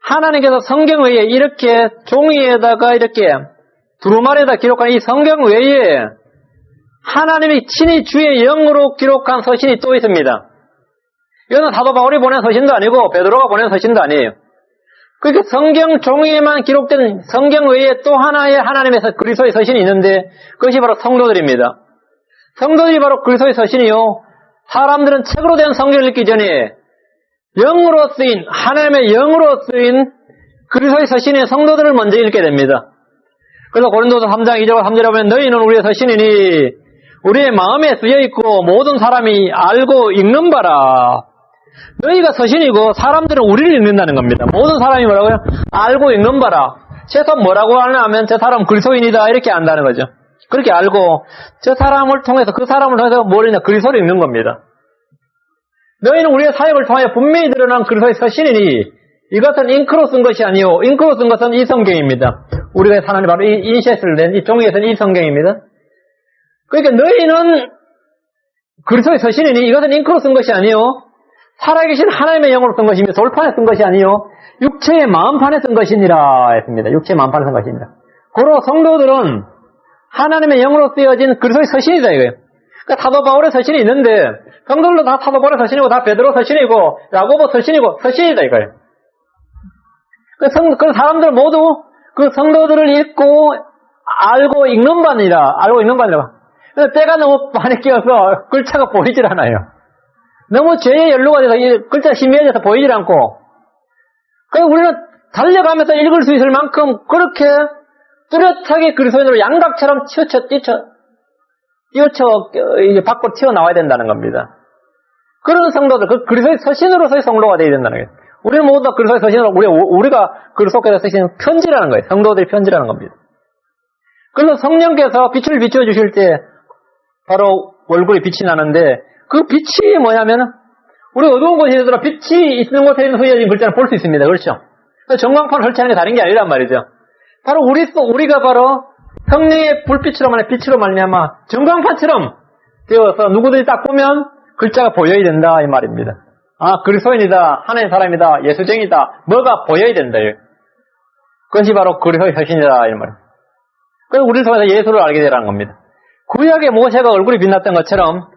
Speaker 1: 하나님께서 성경 외에 이렇게 종이에다가 이렇게 두루마리에다 기록한 이 성경 외에 하나님이 친히 주의 영으로 기록한 서신이 또 있습니다. 이거는 사도 바울이 보낸 서신도 아니고 베드로가 보낸 서신도 아니에요. 그러니까 성경 종이에만 기록된 성경 외에 또 하나의 하나님의 그리스도의 서신이 있는데 그것이 바로 성도들입니다. 성도들이 바로 그리스도의 서신이요. 사람들은 책으로 된 성경을 읽기 전에 영으로 쓰인, 하나님의 영으로 쓰인 그리스도의 서신의 성도들을 먼저 읽게 됩니다. 그래서 고린도서 3장 2절 3절에 보면 너희는 우리의 서신이니 우리의 마음에 쓰여있고 모든 사람이 알고 읽는 바라. 너희가 서신이고 사람들은 우리를 읽는다는 겁니다. 모든 사람이 뭐라고요? 알고 읽는 바라. 최소 뭐라고 하냐면 저 사람은 그리스도인이다 이렇게 안다는 거죠. 그렇게 알고 저 사람을 통해서 그 사람을 통해서 뭘 읽냐? 그리스도를 읽는 겁니다. 너희는 우리의 사역을 통하여 분명히 드러난 그리스도의 서신이니 이것은 잉크로 쓴 것이 아니요. 잉크로 쓴 것은 이 성경입니다. 우리가 하나님 바로 이 인쇄를 낸 이 종이에서는 이 성경입니다. 그러니까 너희는 그리스도의 서신이니 이것은 잉크로 쓴 것이 아니요. 살아계신 하나님의 영으로 쓴 것이며 돌판에 쓴 것이 아니요. 육체의 마음판에 쓴 것이니라 했습니다. 육체의 마음판에 쓴 것입니다. 고로 성도들은 하나님의 영으로 쓰여진 그리스도의 서신이다 이거예요. 그러니까 사도 바울의 서신이 있는데 성도들도 다 사도 바울의 서신이고 다 베드로 서신이고 야고보 서신이고 서신이다 이거예요. 그 사람들 모두 그 성도들을 읽고 알고 읽는 바니라. 알고 읽는 바니라. 때가 너무 많이 끼어서 글자가 보이질 않아요. 너무 죄의 연루가 돼서 이 글자가 희미해져서 보이질 않고 그래서 우리는 달려가면서 읽을 수 있을 만큼 그렇게 뚜렷하게 그리스도인으로 양각처럼 뛰쳐 밖으로 튀어나와야 된다는 겁니다. 그런 성도들, 그 그리스도의 서신으로서의 성도가 되어야 된다는 거예요. 우리는 모두 다 그리스도의 서신으로 우리가 그리스도께서 쓰시는 편지라는 거예요. 성도들의 편지라는 겁니다. 그래서 성령께서 빛을 비춰 주실 때 바로 얼굴에 빛이 나는데 그 빛이 뭐냐면 우리 어두운 곳에 있더라 빛이 있는 곳에 있는 흐려진 글자를 볼 수 있습니다. 그렇죠? 전광판을 설치하는 게 다른 게 아니란 말이죠. 바로 우리가 바로 성령의 불빛으로 빛으로 말미암아 전광판처럼 되어서 누구들이 딱 보면 글자가 보여야 된다 이 말입니다. 아 그리스도인이다, 하나님의 사람이다, 예수쟁이다, 뭐가 보여야 된다. 그것이 바로 그리스도의 서신이다 이 말입니다. 그래서 우리를 통해서 예수를 알게 되라는 겁니다. 구약의 모세가 얼굴이 빛났던 것처럼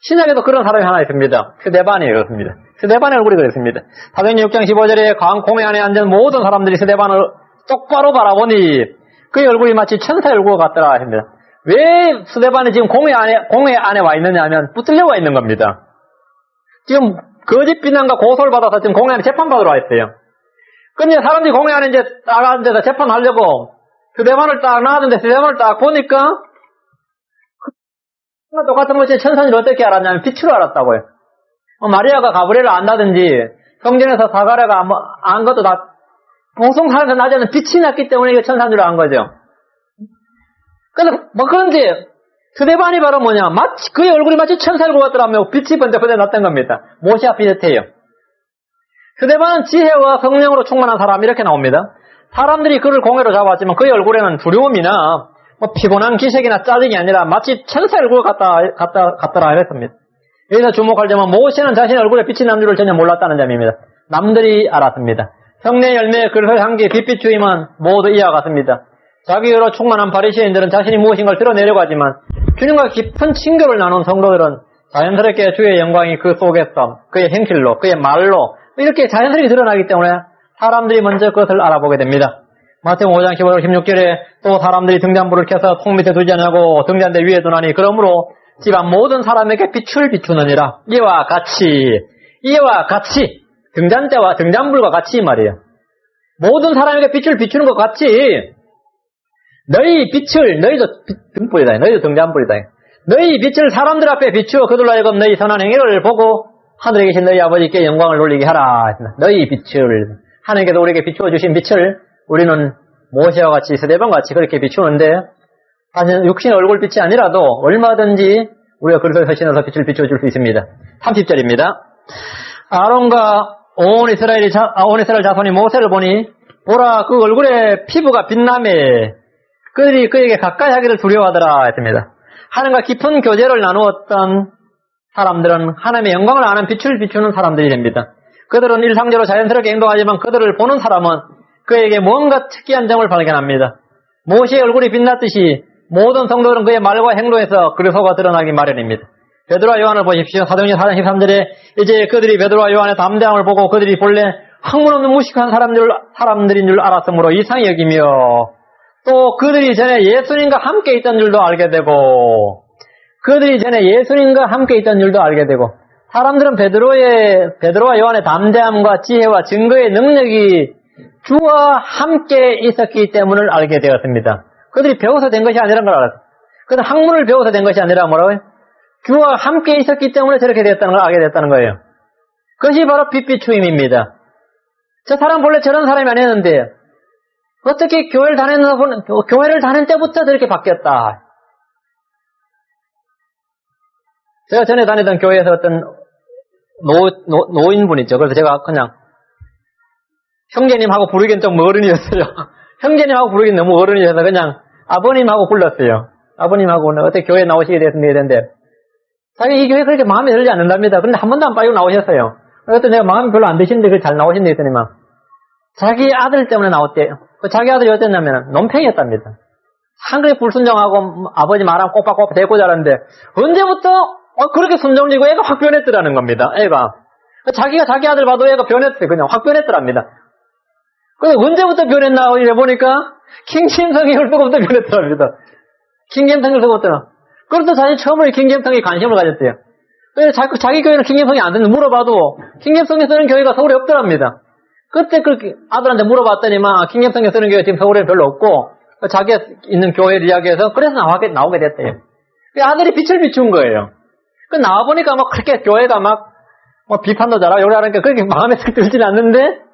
Speaker 1: 신약에도 그런 사람이 하나 있습니다. 스데반이 그렇습니다. 스데반의 얼굴이 그랬습니다. 사도행전 6장 15절에 광공회 안에 앉은 모든 사람들이 스데반을 똑바로 바라보니 그의 얼굴이 마치 천사의 얼굴 같더라 합니다. 왜 스데반이 지금 공회 안에 와 있느냐 하면 붙들려 와 있는 겁니다. 지금 거짓 비난과 고소를 받아서 지금 공회 안에 재판받으러 와 있어요. 근데 사람들이 공회 안에 이제 딱 앉은 데서 재판하려고 스데반을 딱 나왔는데 스데반을 딱 보니까 똑같은 것이 천사를 어떻게 알았냐면 빛으로 알았다고요. 마리아가 가브리엘을 안다든지 성전에서 사가랴가 안 것도 다 보통 사람들 낮에는 빛이 났기 때문에 이게 천사인 줄 안 거죠. 근데 그런데 스데반이 바로 뭐냐, 마치 그의 얼굴이 마치 천사 얼굴 같더라며 빛이 번쩍번쩍 났던 겁니다. 모시와 비슷해요. 스데반은 지혜와 성령으로 충만한 사람 이렇게 나옵니다. 사람들이 그를 공회로 잡았지만 그의 얼굴에는 두려움이나 피곤한 기색이나 짜증이 아니라 마치 천사 얼굴 같더라 이랬습니다. 여기서 주목할 점은 모세는 자신의 얼굴에 빛이 난 줄을 전혀 몰랐다는 점입니다. 남들이 알았습니다. 성례 열매 그릇의 향기 빛빛 주임은 모두 이와 같습니다. 자기로 충만한 바리새인들은 자신이 무엇인가를 드러내려고 하지만 주님과 깊은 친교를 나눈 성도들은 자연스럽게 주의 영광이 그 속에서 그의 행실로 그의 말로 이렇게 자연스럽게 드러나기 때문에 사람들이 먼저 그것을 알아보게 됩니다. 마태복음 5장 15절 16절에 또 사람들이 등잔불을 켜서 통 밑에 두지 않냐고 등잔대 위에 두나니 그러므로 집안 모든 사람에게 빛을 비추느니라. 이와 같이 등잔대와 등잔불과 같이 말이에요. 모든 사람에게 빛을 비추는 것 같이 너희 빛을 너희도 등불이다. 너희도 등잔불이다. 너희 빛을 사람들 앞에 비추어 그들로 하여금 너희 선한 행위를 보고 하늘에 계신 너희 아버지께 영광을 돌리게 하라. 너희 빛을 하나님께서 우리에게 비추어 주신 빛을 우리는 모세와 같이 스데반과 같이 그렇게 비추는데 사실 육신의 얼굴 빛이 아니라도 얼마든지 우리가 그릇을 신어서 빛을 비춰줄 수 있습니다. 30절입니다. 아론과 온 이스라엘 자손이 모세를 보니 보라 그 얼굴에 피부가 빛나매 그들이 그에게 가까이 하기를 두려워하더라 했습니다. 하나님과 깊은 교제를 나누었던 사람들은 하나님의 영광을 아는 빛을 비추는 사람들이 됩니다. 그들은 일상적으로 자연스럽게 행동하지만 그들을 보는 사람은 그에게 뭔가 특이한 점을 발견합니다. 모세의 얼굴이 빛났듯이 모든 성도들은 그의 말과 행동에서 그의 속가 드러나기 마련입니다. 베드로와 요한을 보십시오. 사도행전 4장 13절에 이제 그들이 베드로와 요한의 담대함을 보고 그들이 본래 학문 없는 무식한 사람들인 줄 알았으므로 이상히 여기며 또 그들이 전에 예수님과 함께 있던 줄도 알게 되고 사람들은 베드로와 요한의 담대함과 지혜와 증거의 능력이 주와 함께 있었기 때문을 알게 되었습니다. 그들이 배워서 된 것이 아니라는 걸 알았어요. 그들은 학문을 배워서 된 것이 아니라 뭐라고요? 주와 함께 있었기 때문에 저렇게 됐다는 걸 알게 됐다는 거예요. 그것이 바로 빛비추임입니다. 저 사람 본래 저런 사람이 아니었는데 어떻게 교회를 다닌 때부터 저렇게 바뀌었다. 제가 전에 다니던 교회에서 어떤 노인분 있죠. 그래서 제가 그냥 형제님하고 부르기엔 좀 어른이었어요. 형제님하고 부르기엔 너무 어른이어서 그냥 아버님하고 불렀어요. 아버님하고는 어떻게 교회에 나오시게 됐는데 자기 이 교회 그렇게 마음에 들지 않는답니다. 그런데 한 번도 안 빠지고 나오셨어요. 그래서 내가 마음이 별로 안 드시는데 그걸 잘 나오신다 했더니만 자기 아들 때문에 나왔대요. 자기 아들이 어땠냐면 논팽이였답니다. 상당히 불순종하고 아버지 말하면 꼬박꼬박 대고 자랐는데 언제부터 그렇게 순종리고 애가 확 변했더라는 겁니다. 애가 자기가 자기 아들 봐도 애가 변했어요. 그냥 확 변했더랍니다. 근데 언제부터 변했나 보니까 킹잼성이 헐떡부터 변했더랍니다. 킹잼성이 헐떡부터. 그래서 자기 처음으로 킹잼성에 관심을 가졌대요. 그래서 자기 교회는 킹잼성이 안 되는데 물어봐도 킹잼성에 쓰는 교회가 서울에 없더랍니다. 그때 그렇게 아들한테 물어봤더니만 킹잼성에 쓰는 교회 지금 서울에 별로 없고 자기가 있는 교회를 이야기해서 그래서 나오게 됐대요. 아들이 빛을 비춘 거예요. 그 나와보니까 막 그렇게 교회가 막 비판도 잘하고 요리하니까 그렇게 마음에 들지는 않는데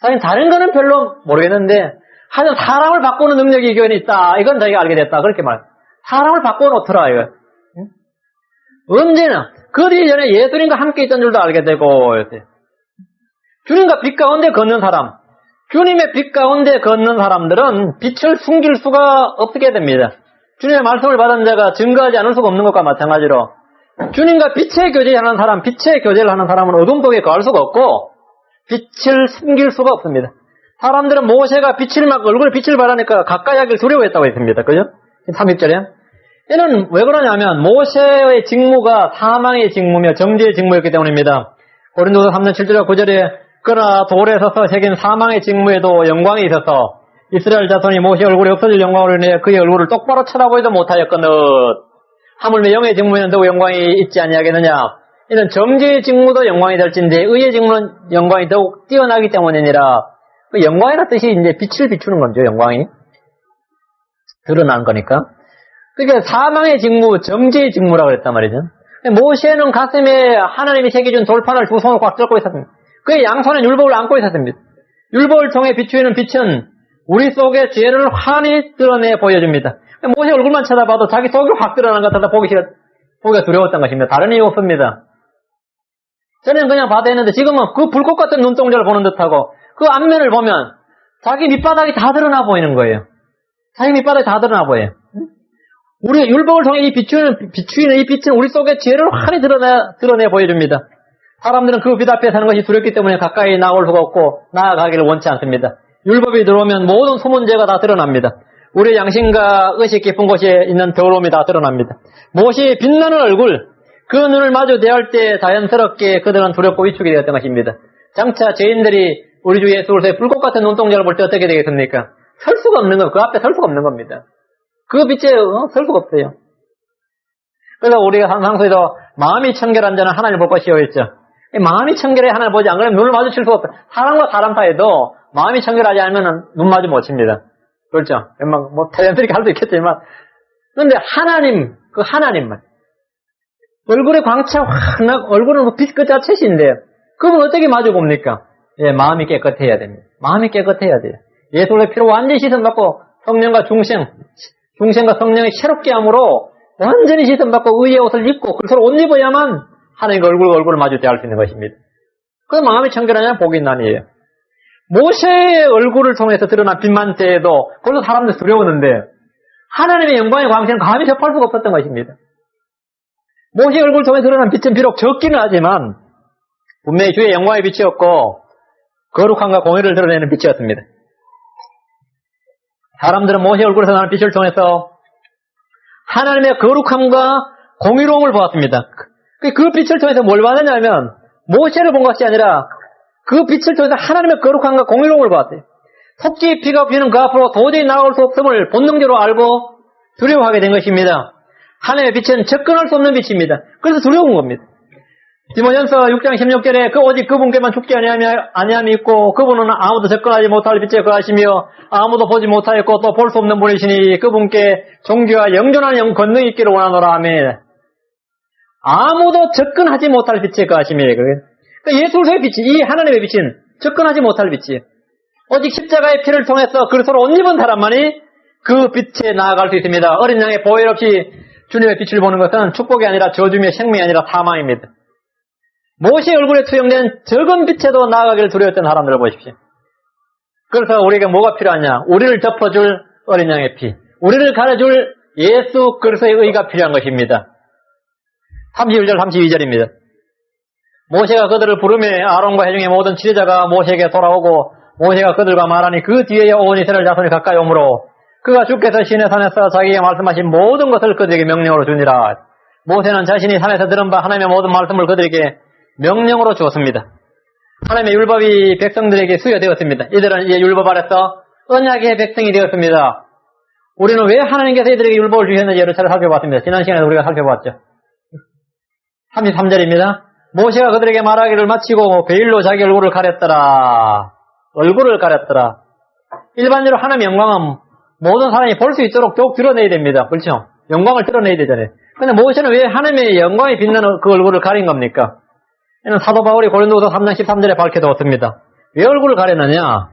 Speaker 1: 사실 다른 거는 별로 모르겠는데 하여튼 사람을 바꾸는 능력이 이 교회는 있다. 이건 자기가 알게 됐다. 그렇게 사람을 바꿔놓더라 이거. 응? 언제나 그리 전에 예수님과 함께 있던 줄도 알게 되고 주님과 빛 가운데 걷는 사람, 주님의 빛 가운데 걷는 사람들은 빛을 숨길 수가 없게 됩니다. 주님의 말씀을 받은 자가 증거하지 않을 수가 없는 것과 마찬가지로 주님과 빛의 교제를 하는 사람은 어둠 속에 거할 수가 없고 빛을 숨길 수가 없습니다. 사람들은 모세가 얼굴에 빛을 발하니까 가까이 하길 두려워했다고 했습니다. 그죠? 30절에. 이는 왜 그러냐면 모세의 직무가 사망의 직무며 정죄의 직무였기 때문입니다. 고린도서 3장 7절과 9절에 그러나 돌에 서서 새긴 사망의 직무에도 영광이 있어서 이스라엘 자손이 모세 얼굴이 없어질 영광으로 인해 그의 얼굴을 똑바로 쳐다보지도 못하였거늘 하물며 영의 직무에는 더욱 영광이 있지 아니하겠느냐. 이는 정죄의 직무도 영광이 될진데 의의 직무는 영광이 더욱 뛰어나기 때문이니라. 그 영광이라는 뜻이 이제 빛을 비추는 거죠. 영광이 드러난 거니까. 그러니까 사망의 직무, 정죄의 직무라고 그랬단 말이죠. 모세는 가슴에 하나님이 새겨준 돌판을 두 손으로 꽉 잡고 있었습니다. 그의 양손에 율법을 안고 있었습니다. 율법을 통해 비추이는 빛은 우리 속의 죄를 환히 드러내 보여줍니다. 모세 얼굴만 쳐다봐도 자기 속이 확 드러난 것 같아서 보기가 두려웠던 것입니다. 다른 이유 없습니다. 전에는 그냥 봐도 했는데 지금은 그 불꽃 같은 눈동자를 보는 듯하고 그 앞면을 보면 자기 밑바닥이 다 드러나 보이는 거예요. 자기 밑바닥이 다 드러나 보여요. 우리 율법을 통해 이 비추이는 이 빛은 우리 속의 죄를 환히 드러내 보여줍니다. 사람들은 그 빛 앞에 사는 것이 두렵기 때문에 가까이 나올 수가 없고 나아가기를 원치 않습니다. 율법이 들어오면 모든 소문죄가 다 드러납니다. 우리의 양심과 의식 깊은 곳에 있는 더러움이 다 드러납니다. 모세의 빛나는 얼굴, 그 눈을 마주 대할 때 자연스럽게 그들은 두렵고 위축이 되었던 것입니다. 장차 죄인들이 우리 주 예수 그리스도의 불꽃 같은 눈동자를 볼 때 어떻게 되겠습니까? 설 수가 없는 거, 그 앞에 설 수가 없는 겁니다. 그 빛에 설 수가 없어요. 그래서 우리가 상상에도 마음이 청결한 자는 하나님을 볼 것이요 했죠. 마음이 청결해 하나님을 보지 안 그러면 눈을 마주칠 수가 없다. 사람과 사람 사이에도 마음이 청결하지 않으면 눈 마주 못 칩니다. 그렇죠? 뭐 태연들이 갈 수 있겠지만, 그런데 하나님, 그 하나님만 얼굴에 광채 확 나고 얼굴은 빛 그 자체신데 그분 어떻게 마주 봅니까? 예, 마음이 깨끗해야 됩니다. 마음이 깨끗해야 돼요. 예수의 피로 완전히 씻음받고 성령과 중생과 성령이 새롭게 함으로 완전히 씻음받고 의의 옷을 입고 그리스도로 옷 입어야만 하나님과 얼굴을 마주 대할 수 있는 것입니다. 그 마음이 청결하냐 복이 있나니에요. 모세의 얼굴을 통해서 드러난 빛만 때에도 그걸로 사람들 두려웠는데 하나님의 영광의 광채는 감히 접할 수가 없었던 것입니다. 모세의 얼굴을 통해 드러난 빛은 비록 적기는 하지만 분명히 주의 영광의 빛이었고 거룩함과 공의를 드러내는 빛이었습니다. 사람들은 모세의 얼굴에서 나는 빛을 통해서 하나님의 거룩함과 공의로움을 보았습니다. 그 빛을 통해서 뭘 봤느냐면 모세를 본 것이 아니라 그 빛을 통해서 하나님의 거룩함과 공의로움을 보았대요. 속죄의 피가 비는 그 앞으로 도저히 나아올 수 없음을 본능적으로 알고 두려워하게 된 것입니다. 하나님의 빛은 접근할 수 없는 빛입니다. 그래서 두려운 겁니다. 디모전서 6장 16절에 그 오직 그분께만 죽지 아니함이 있고 그분은 아무도 접근하지 못할 빛에 거하시며 아무도 보지 못하였고 또 볼 수 없는 분이시니 그분께 존귀와 영존한 권능이 있기를 원하노라. 아멘. 아무도 접근하지 못할 빛에 거하시며 그러니까 예수의 빛이 이 하나님의 빛은 접근하지 못할 빛이에요. 오직 십자가의 피를 통해서 그리스도로 옷 입은 사람만이 그 빛에 나아갈 수 있습니다. 어린 양의 보혈 없이 주님의 빛을 보는 것은 축복이 아니라 저주며 생명이 아니라 사망입니다. 모세의 얼굴에 투영된 적은 빛에도 나아가기를 두려웠던 사람들을 보십시오. 그래서 우리에게 뭐가 필요하냐? 우리를 덮어줄 어린 양의 피, 우리를 가려줄 예수 그리스도의 의가 필요한 것입니다. 31절 32절입니다. 모세가 그들을 부르매 아론과 회중의 모든 지도자가 모세에게 돌아오고 모세가 그들과 말하니 그 뒤에 온 이스라엘 자손이 가까이 오므로 그가 주께서 시내산에서 자기에게 말씀하신 모든 것을 그들에게 명령으로 주니라. 모세는 자신이 산에서 들은 바 하나님의 모든 말씀을 그들에게 명령으로 주었습니다. 하나님의 율법이 백성들에게 수여되었습니다. 이들은 이제 율법 아래서 언약의 백성이 되었습니다. 우리는 왜 하나님께서 이들에게 율법을 주셨는지 여러 차례 살펴봤습니다. 지난 시간에 우리가 살펴봤죠. 33절입니다. 모세가 그들에게 말하기를 마치고 베일로 자기 얼굴을 가렸더라. 얼굴을 가렸더라. 일반적으로 하나님의 영광은 모든 사람이 볼 수 있도록 더욱 드러내야 됩니다. 그렇죠? 영광을 드러내야 되잖아요. 그런데 모세는 왜 하나님의 영광이 빛나는 그 얼굴을 가린 겁니까? 이는 사도 바울이 고린도후서 3장 13절에 밝혀두었습니다. 왜 얼굴을 가렸느냐?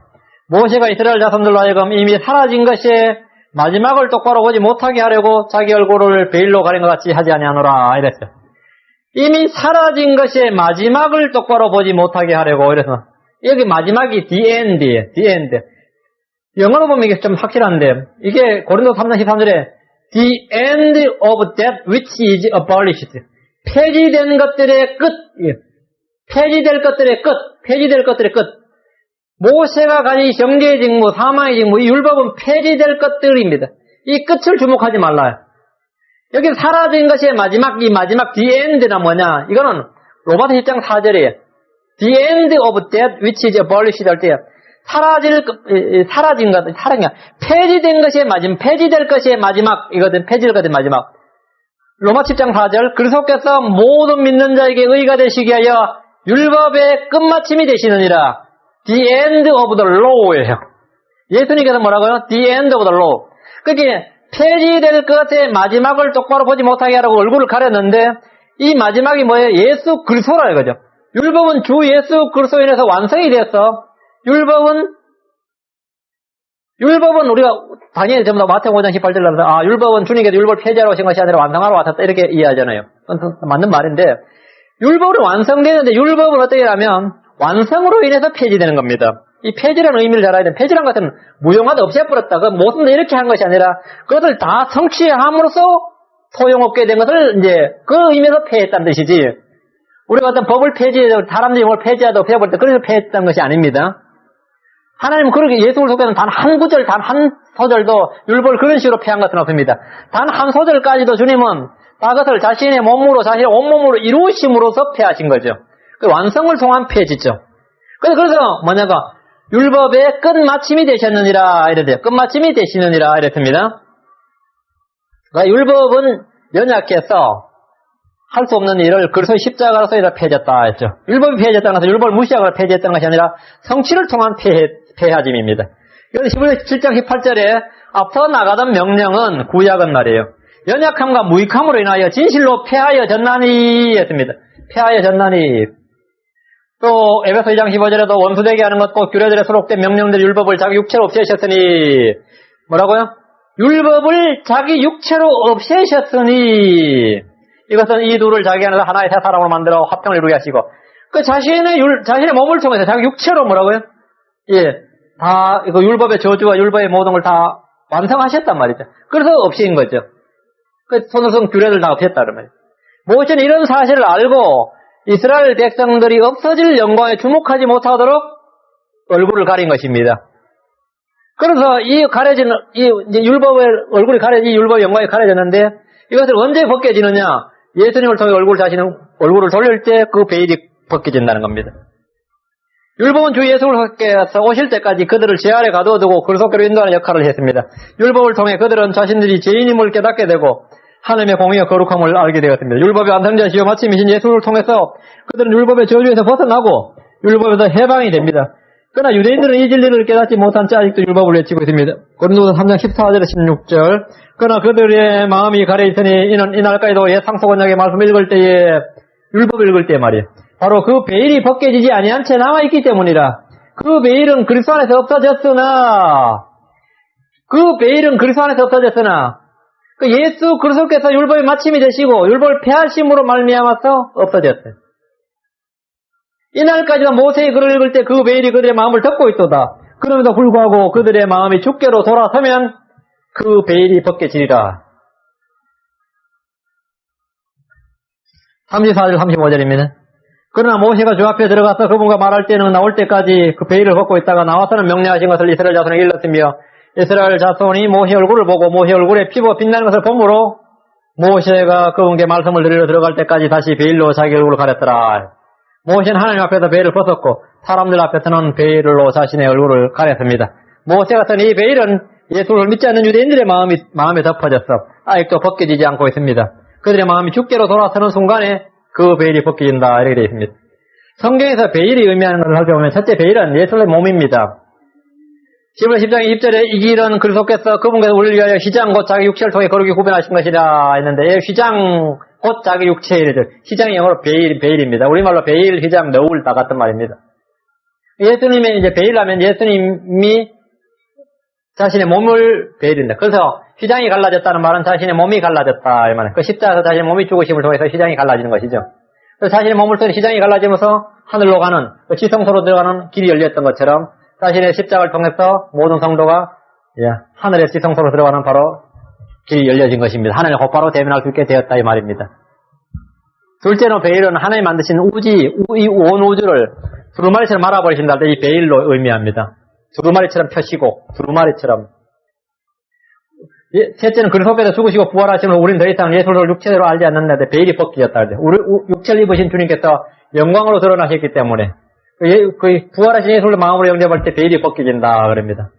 Speaker 1: 모세가 이스라엘 자손들로 하여금 이미 사라진 것에 마지막을 똑바로 보지 못하게 하려고 자기 얼굴을 베일로 가린 것 같이 하지 아니하노라 이랬어요. 이미 사라진 것에 마지막을 똑바로 보지 못하게 하려고 이래서 여기 마지막이 the end이에요. the end. 영어로 보면 이게 좀 확실한데 이게 고린도 3장 13절에 the end of that which is abolished. 폐지된 것들의 끝. 폐지될 것들의 끝. 폐지될 것들의 끝. 모세가 가진 정죄의 직무, 사망의 직무, 이 율법은 폐지될 것들입니다. 이 끝을 주목하지 말라요. 여기 사라진 것의 마지막, 이 마지막 the end가 뭐냐? 이거는 로마서 10장 4절이에요. The end of that which is abolished 할 때 폐지된 것이 마지막, 폐지될 것이 마지막, 이거든, 폐지될 것이 마지막. 로마 10장 4절, 그리스도께서 모든 믿는 자에게 의가 되시기 위하여 율법의 끝마침이 되시느니라. The end of the law예요. 예수님께서 뭐라고요? The end of the law. 그게 폐지될 것의 마지막을 똑바로 보지 못하게 하라고 얼굴을 가렸는데, 이 마지막이 뭐예요? 예수 그리스도라 이거죠. 율법은 주 예수 그리스도로 인해서 완성이 되었어. 율법은 우리가 당연히 전부 다 마태복음 5장 18절로 율법은 주님께서 율법을 폐지하러 오신 것이 아니라 완성하러 왔다 이렇게 이해하잖아요. 맞는 말인데, 율법은 완성되는데 율법은 어떻게 하면 완성으로 인해서 폐지되는 겁니다. 이 폐지라는 의미를 잘 알아야 돼요. 폐지라는 것은 무용하다 없애버렸다. 그 모든 이렇게 한 것이 아니라 그것을 다 성취함으로써 소용없게 된 것을 이제 그 의미에서 폐했다는 뜻이지. 우리가 어떤 법을 폐지해도 사람들이 뭘 폐지하다 없애버릴 때 그래서 폐했다는 것이 아닙니다. 하나님은 그렇게 예수를 속에는 단 한 구절, 단 한 소절도 율법을 그런 식으로 폐한 것은 없습니다. 단 한 소절까지도 주님은 다 그것을 자신의 몸으로, 자신의 온몸으로 이루심으로써 폐하신 거죠. 그 완성을 통한 폐지죠. 그래서 뭐냐가 율법의 끝마침이 되셨느니라 이랬대요. 끝마침이 되시느니라 이랬습니다. 그러니까 율법은 연약해서 할 수 없는 일을 그리스도의 십자가로서 폐했다 했죠. 율법이 폐해졌다는 것은 율법을 무시하고 폐해졌다는 것이 아니라 성취를 통한 폐하짐입니다. 이건 7장 18절에 앞서 나가던 명령은 구약은 말이에요. 연약함과 무익함으로 인하여 진실로 폐하여졌나니 했습니다. 폐하여졌나니. 또 에베소 2장 15절에도 원수되게 하는 것과 규례들에 수록된 명령들 율법을 자기 육체로 없애셨으니 뭐라고요? 율법을 자기 육체로 없애셨으니 이것은 이 둘을 자기 안에서 하나의 새 사람으로 만들어 화평을 이루게 하시고 그 자신의 몸을 통해서 자기 육체로 뭐라고요? 예, 다 이거 율법의 저주와 율법의 모든 걸 다 완성하셨단 말이죠. 그래서 없애인 거죠. 그 손으로 쓴 규례를 다 없앴다 그런 말이에요. 모세는 이런 사실을 알고 이스라엘 백성들이 없어질 영광에 주목하지 못하도록 얼굴을 가린 것입니다. 그래서 이 가려진 이제 율법의 얼굴이 이 율법의 영광이 가려졌는데 이것을 언제 벗겨지느냐? 예수님을 통해 자신의 얼굴을 돌릴 때 그 베일이 벗겨진다는 겁니다. 율법은 주 예수께서 오실 때까지 그들을 제 아래 가둬두고 그리스도께로 인도하는 역할을 했습니다. 율법을 통해 그들은 자신들이 죄인임을 깨닫게 되고 하나님의 공의와 거룩함을 알게 되었습니다. 율법의 완성자시요 마침이신 예수를 통해서 그들은 율법의 저주에서 벗어나고 율법에서 해방이 됩니다. 그러나 유대인들은 이 진리를 깨닫지 못한 채 아직도 율법을 외치고 있습니다. 고린도서 3장 14절에서 16절. 그러나 그들의 마음이 가려 있으니 이는 이날까지도 옛 상속언약의 말씀을 읽을 때에 율법을 읽을 때 말이에요. 바로 그 베일이 벗겨지지 아니한 채 남아있기 때문이라. 그 베일은 그리스도 안에서 없어졌으나 그 예수 그리스도께서 율법의 마침이 되시고 율법을 폐하심으로 말미암아서 없어졌어요. 이날까지도 모세의 글을 읽을 때 그 베일이 그들의 마음을 덮고 있도다. 그럼에도 불구하고 그들의 마음이 주께로 돌아서면 그 베일이 벗겨지리라. 34절 35절입니다. 그러나 모세가 주 앞에 들어가서 그분과 말할 때는 나올 때까지 그 베일을 벗고 있다가 나와서는 명령하신 것을 이스라엘 자손에게 일렀으며 이스라엘 자손이 모세 얼굴을 보고 모세 얼굴에 피부가 빛나는 것을 보므로 모세가 그분께 말씀을 드리러 들어갈 때까지 다시 베일로 자기 얼굴을 가렸더라. 모세는 하나님 앞에서 베일을 벗었고 사람들 앞에서는 베일로 자신의 얼굴을 가렸습니다. 모세가 쓴 이 베일은 예수를 믿지 않는 유대인들의 마음에 덮어졌어. 아직도 벗겨지지 않고 있습니다. 그들의 마음이 주께로 돌아서는 순간에 그 베일이 벗겨진다 이렇게 되어 있습니다. 성경에서 베일이 의미하는 것을 살펴보면 첫째 베일은 예수의 몸입니다. 10장 20절에 이 길은 그리스도께서 그분께서 우리를 위하여 휘장 곧 자기 육체를 통해 거룩히 구별하신 것이라 했는데 휘장 곧 자기 육체 이래죠. 휘장이 영어로 베일입니다. 우리말로 베일, 휘장, 너울 다 같은 말입니다. 예수님의 이제 베일하면 예수님이 자신의 몸을 베일인다. 그래서 휘장이 갈라졌다는 말은 자신의 몸이 갈라졌다 이 말이에요. 그 십자가에서 자신의 몸이 죽으심을 통해서 휘장이 갈라지는 것이죠. 그래서 자신의 몸을 통해 휘장이 갈라지면서 하늘로 가는 지성소로 들어가는 길이 열렸던 것처럼 자신의 십자가를 통해서 모든 성도가 하늘의 지성소로 들어가는 바로 길이 열려진 것입니다. 하나님을 곧바로 대면할 수 있게 되었다 이 말입니다. 둘째로 베일은 하나님이 만드신 이 온 우주를 두루마리처럼 말아버리신다 할 때 이 베일로 의미합니다. 두루마리처럼 펴시고 두루마리처럼. 셋째는 그리스도께서 죽으시고 부활하시면 우리는 더 이상 예수를 육체로 알지 않는다는데 베일이 벗겨졌다 할 때. 육체를 입으신 주님께서 영광으로 드러나셨기 때문에 그 부활하신 예수를 마음으로 영접할 때 베일이 벗겨진다 그럽니다.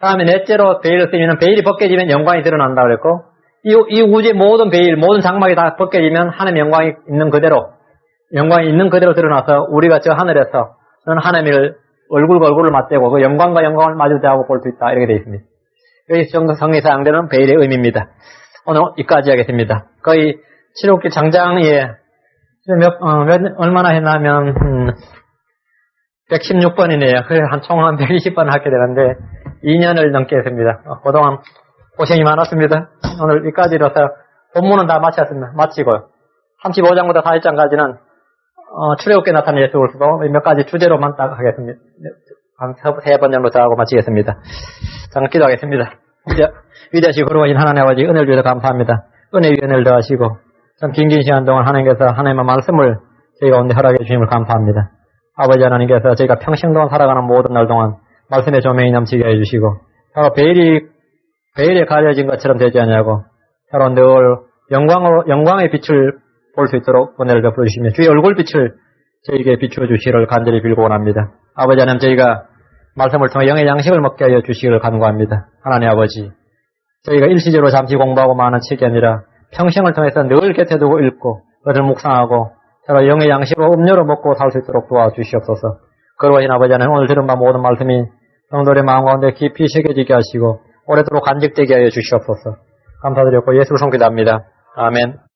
Speaker 1: 다음에 넷째로 베일을 쓰면 베일이 벗겨지면 영광이 드러난다 그랬고, 이 우주의 모든 베일, 모든 장막이 다 벗겨지면 하나님의 영광이 있는 그대로 드러나서 우리가 저 하늘에서 하나님을 얼굴과 얼굴을 맞대고 그 영광과 영광을 마주대하고 볼 수 있다 이렇게 되어 있습니다. 여기 정도 성경에서 사용되는 베일의 의미입니다. 오늘 여기까지 하겠습니다. 거의 7호기 장장에 얼마나 했냐면 116번이네요. 그래서 총 한 120번 하게 되는데 2년을 넘게 했습니다. 그동안 고생이 많았습니다. 오늘 여기까지로서 본문은 다 마치고 35장부터 40장까지는 출애굽기에 나타난 예수 그리스도 몇 가지 주제로만 딱 하겠습니다. 한 3번 정도 더 하고 마치겠습니다. 잠깐 기도하겠습니다. 위대하시고 거룩하신 하나님 아버지 은혜를 주셔서 감사합니다. 은혜 위에 은혜를 더하시고 참 긴 시간 동안 하나님께서 하나님의 말씀을 저희 가운데 허락해 주심을 감사합니다. 아버지 하나님께서 저희가 평생 동안 살아가는 모든 날 동안 말씀의 조명이 넘치게 해주시고 서로 베일에 가려진 것처럼 되지 않냐고 서로 늘 영광의 빛을 볼 수 있도록 은혜를 베풀어 주시며 주의 얼굴빛을 저희에게 비추어 주시기를 간절히 빌고 원합니다. 아버지 하나님 저희가 말씀을 통해 영의 양식을 먹게 하여 주시기를 간구합니다. 하나님 아버지 저희가 일시적으로 잠시 공부하고 마는 책이 아니라 평생을 통해서 늘 곁에 두고 읽고 그것을 묵상하고 서로 영의 양식으로 음료로 먹고 살 수 있도록 도와주시옵소서. 거룩하신 아버지 하나님 오늘 들은 바 모든 말씀이 성도의 마음 가운데 깊이 새겨지게 하시고 오래도록 간직되게 하여 주시옵소서. 감사드렸고 예수를 손기도합니다. 아멘.